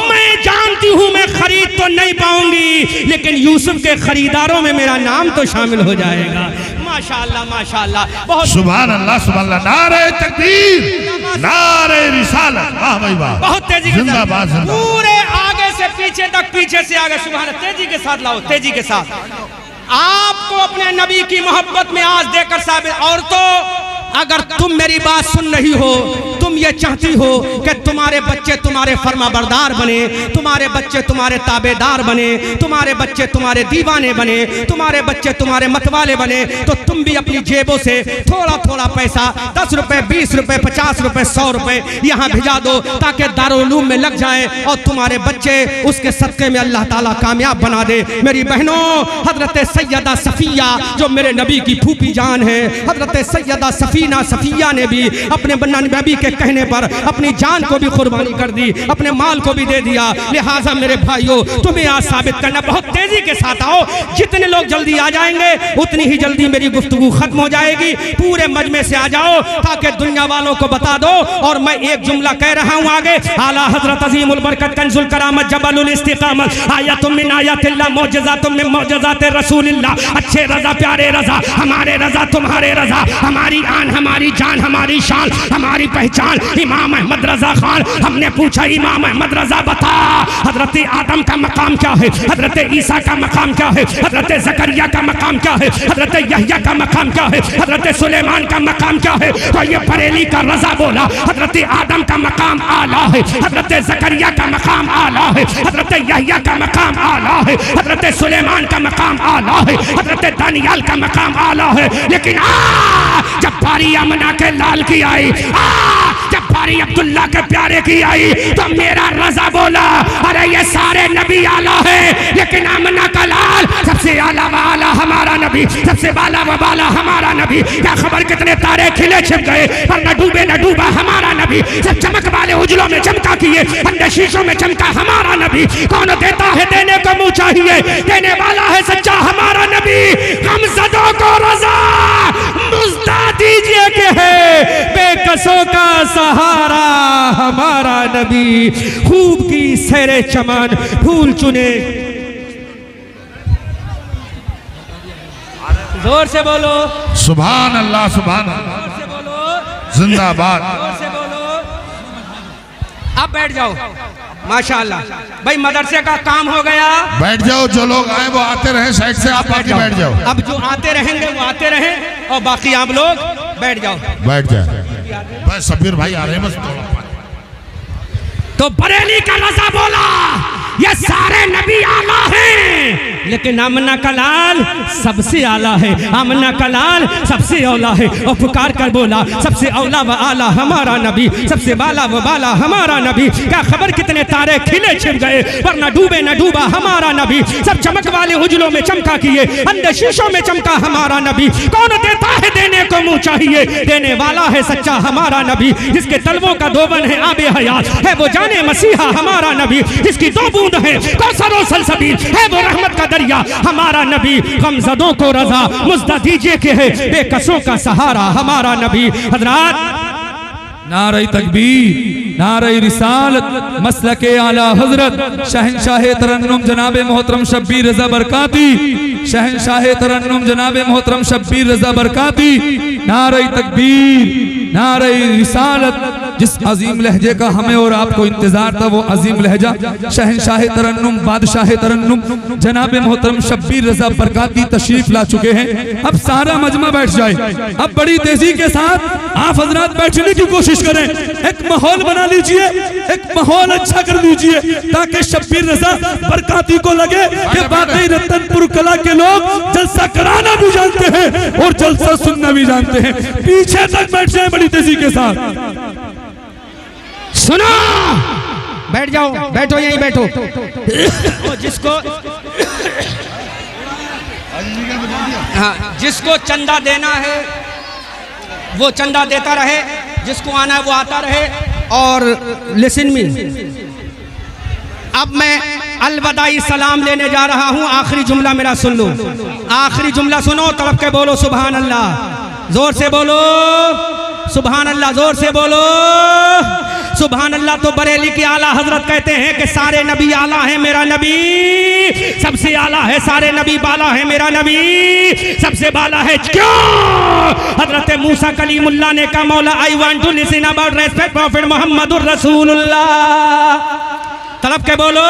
मैं जानती हूँ मैं खरीद तो नहीं पाऊंगी, लेकिन यूसुफ के खरीदारों में मेरा नाम तो शामिल हो जाएगा। माशाअल्लाह माशाअल्लाह, बहुत सुभान अल्लाह सुभान अल्लाह। नारे तकबीर, नारे रिसालत, वाह भाई वाह। बहुत तेजी के जिंदाबाद, साथ, पूरे आगे से पीछे तक, पीछे से आगे। सुभान, तेजी के साथ लाओ, तेजी के साथ। आपको अपने नबी की मोहब्बत में आज देकर साबित। और तो अगर तुम मेरी बात सुन रही हो, तुम ये चाहती हो कि तुम्हारे बच्चे तुम्हारे फर्माबरदार बने, तुम्हारे बच्चे तुम्हारे ताबेदार बने, तुम्हारे बच्चे तुम्हारे दीवाने बने, तुम्हारे बच्चे तुम्हारे मतवाले बने, तो तुम भी अपनी जेबों से थोड़ा थोड़ा पैसा 10 रुपए, 20 रुपए, 50 रुपए, 100 रुपए यहाँ भिजा दो, ताकि दारुल-उलूम में लग जाए और तुम्हारे बच्चे उसके सदक़े में अल्लाह ताला कामयाब बना दे। मेरी बहनों, हजरत सैयदा सफ़िया जो मेरे नबी की फूफी जान है, हजरत सैयदा सफ़िया ने भी अपने नबी के कहने पर अपनी जान को भी कुर्बानी कर दी, अपने माल को भी दे दिया। लिहाजा मेरे भाइयों, तुम्हें आज साबित करना, बहुत तेजी के साथ आओ। जितने लोग जल्दी आ जाएंगे उतनी ही जल्दी मेरी गुफ्तगू खत्म हो जाएगी। पूरे मजमे से आ जाओ ताकि दुनिया वालों को बता दो। और मैं एक जुमला कह रहा हूँ आगे। आला हजरत अजीमुल बरकत कंजुल करामत जबलुल इस्तिकामत आयतुम मिन आयातिल्लाह मौजज़ातुम मिन मौजज़ाति रसूलिल्लाह। अच्छे रजा, प्यारे रजा, हमारे रजा, तुम्हारे रजा, हमारी आन, हमारी जान, हमारी शान, हमारी पहचान, इमाम अहमद रजा खान। हमने पूछा, इमाम अहमद रजा बता, हजरत आदम का मकाम क्या है, हजरत ईसा का मकाम क्या है, हजरत जकरिया का मकाम क्या है, हजरत यहया का मकाम क्या है, हजरत सुलेमान का मकाम क्या है? तो ये बरेली का रजा बोला, हजरत आदम का मकाम आला है, हजरत जकरिया का मकाम आला है, हजरत यहया का मकाम आला है, हजरत सुलेमान का मकाम आला है, हजरत दानियाल का मकाम आला है। लेकिन जब बारी अमना के लाल की आई, जब बारी अब्दुल्ला के प्यारे की आई, तो मेरा रजा बोला, अरे ये सारे नबी आला है, लेकिन अमना का लाल सबसे आला वाला हमारा नबी, सबसे बाला वाला हमारा नबी। क्या खबर कितने तारे खिले छिप गए, पर न डूबे न डूबा हमारा नबी। सब चमक वाले उजलों में चमका किए, अंदर शीशों में चमका हमारा नबी। कौन देता है, देने को मुँह चाहिए, देने वाला है सच्चा हमारा नबी। हम ज़दों को रजा मुझदा दीजिए के है, बेकसों का सहारा हमारा नबी। खूब की सैरे चमन फूल चुने। जोर से बोलो सुभान अल्लाह सुभान अल्लाह, जोर से बोलो जिंदाबाद। जोर से बोलो। अब बैठ जाओ। माशाअल्लाह भाई, मदरसे का काम हो गया। बैठ जाओ, जो लोग आए वो आते रहे साइड से, आप बाकी बैठ जाओ। अब जो आते रहेंगे वो आते रहें, और बाकी आप लोग बैठ जाओ। बैठ जाए बस, सबीर भाई आ रहे हैं बस। तो बरेली का रजा बोला, ये सारे नबी आला हैं, लेकिन आमना का लाल सबसे आला है, आमना का लाल सबसे औला है। और पुकार कर बोला सबसे औला व आला हमारा नबी, सबसे बाला व बाला हमारा नबी। क्या खबर कितने तारे खिले छिप गए, पर न डूबे न डूबा हमारा नबी। सब चमक वाले उजलों में चमका किए, अंधे शीशों में चमका हमारा नबी। कौन देता है देने को मुंह चाहिए, देने वाला है सच्चा हमारा नबी। जिसके तलवों का दोबन है आबे हयात है वो जाने मसीहा हमारा नबी। जिसकी दो बूंद है कौसर और सलसबील है वो रहमत का दरिया हमारा नबी। गमज़दों को रज़ा मुज़्दा दीजिए के है बेकसों का सहारा हमारा नबी। हज़रात नारे तकबीर, नारे रिसालत, मसलके आला हजरत शहनशाह तरन्नुम जनाब मोहतरम शब्बीर रजा बरकाती, शहनशाह तरन्नुम जनाब मोहतरम शब्बीर रजा बरकाती। नारे तकबीर, नारे रिसालत। जिस अजीम लहजे का हमें और आपको इंतजार था वो अजीम लहजा शहनशाह तरन्नुम बादशाह तरन्नुम जनाब मोहतरम शब्बीर रजा बरकाती तशरीफ ला चुके हैं। अब सारा मजमा बैठ जाए, अब बड़ी तेजी के साथ आप हजरात बैठने की कोशिश करें। एक माहौल बना लीजिए, एक माहौल अच्छा कर लीजिए ताकि शब्बीर रजा बरकाती को लगे कि वाकई रतनपुर कला के लोग जलसा कराना भी जानते हैं और जलसा सुनना भी जानते हैं। पीछे तक बैठ जाए बड़ी तेजी के साथ। सुनो, बैठ जाओ, बैठो यहीं बैठो। जिसको हाँ, जिसको चंदा देना है वो चंदा देता रहे, जिसको आना है वो आता रहे। और लिसन मी, अब मैं अलविदाई सलाम लेने जा रहा हूँ। आखिरी जुमला मेरा सुन लो, आखिरी जुमला सुनो, तड़प के बोलो सुभान अल्लाह, जोर से बोलो सुभान अल्लाह, जोर से बोलो सुभान अल्लाह। तो बरेली के आला हजरत कहते हैं कि सारे नबी आला है, मेरा नबी सबसे आला है, सारे नबी बाला है, मेरा नबी सबसे बाला है। क्यों? हजरत मूसा कलीमुल्लाह ने कहा मौला I want to listen about respect prophet मोहम्मदुर रसूलुल्लाह। तड़प के बोलो,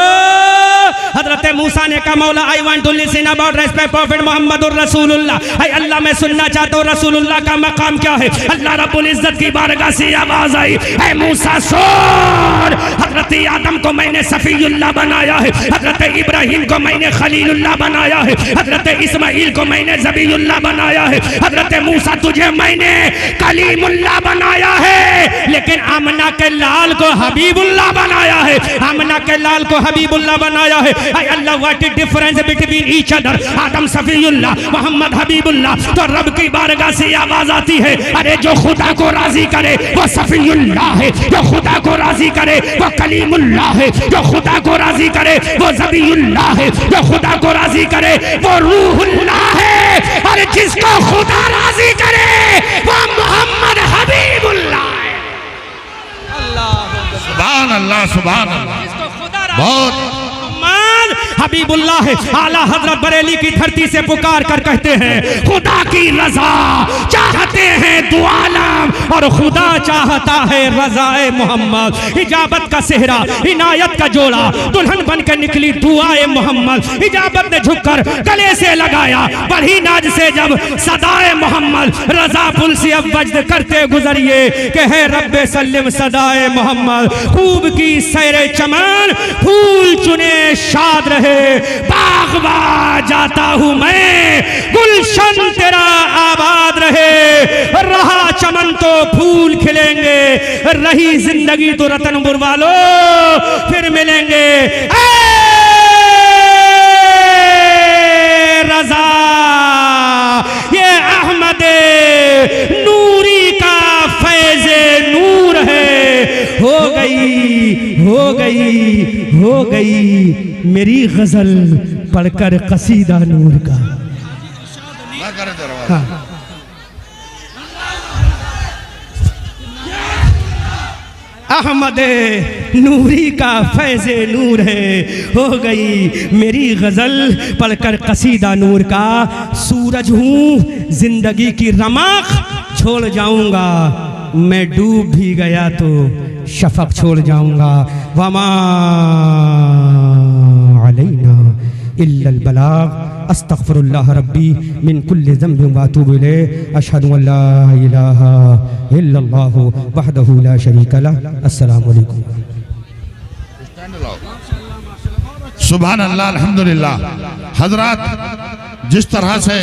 हजरत मूसा ने कहा मौला I want to listen about respect prophet मोहम्मदुर रसूलुल्लाह। आई अल्लाह मैं सुनना चाहता हूँ रसूलुल्लाह का मकाम क्या है। अल्लाह रब्बुल इज्जत की बारगाह से आवाज आई, ऐ मूसा सुन, हजरत आदम को मैंने सफीउल्लाह बनाया है, हजरत इब्राहिम को मैंने खलीलुल्लाह बनाया है, हजरत इस्माइल को मैंने ज़बीउल्लाह बनाया है, हजरत मूसा तुझे मैंने कलीमुल्लाह बनाया है, लेकिन आमना के लाल को हबीबुल्लाह बनाया है, आमना के लाल को हबीबुल्लाह बनाया है। आई Allah what is difference between each other, Adam Safiullah, Muhammad Habibullah. तो रब की बारगाह से आवाज आती है, अरे जो खुदा को राजी करे वो सफीउल्लाह है, जो खुदा को राजी करे वो कलीमुल्लाह है, जो खुदा को राजी करे वो ज़बीउल्लाह है, जो खुदा को राजी करे वो रूहुल्लाह है, और जिसको खुदा राजी करे वो मोहम्मद हबीबुल्लाह है। सुभान अल्लाह, सुभान अल्लाह। बहुत हबीबुल्लाह है। आला हजरत बरेली की धरती से पुकार कर कहते हैं खुदा की रजा चाहते हैं दो आलम, और खुदा चाहता है रजाए मोहम्मद। इजाबत का सेहरा, इनायत का जोड़ा, दुल्हन बनकर निकली दुआए मोहम्मद। इजाबत ने झुककर गले से लगाया बढ़ी नाज से जब सदाए मोहम्मद। रजा पुल से अब वज्द करते गुजरिए कि है रब्बे सल्लिम सदाए मोहम्मद। खूब की सैरे चमन फूल चुने शाद रहे, बागवा जाता हूँ मैं गुलशन तेरा आबाद रहे। रहा चमन तो फूल खिलेंगे, रही जिंदगी तो रतनपुर वालों फिर मिलेंगे। रजा ये अहमद नूरी का फैज़े नूर है। हो गई हो गई हो गई मेरी गजल पढ़कर कसीदा नूर का। हाँ। अहमद नूरी का फैज़े नूर है, हो गई मेरी गजल पढ़कर कसीदा नूर का। सूरज हूँ जिंदगी की रमक छोड़ जाऊंगा, मैं डूब भी गया तो शफक छोड़ जाऊंगा। वमा अलैना इल्लल बलाग। अस्तगफिरुल्लाह रब्बी मिन कुल्लि ज़ंबिन व अतूबु इलैहि। अशहदु अन ला इलाहा इल्लल्लाहु वहदहु ला शरीका लह। अस्सलामु अलैकुम। सुभान अल्लाह, अल्हम्दुलिल्लाह। हजरत जिस तरह से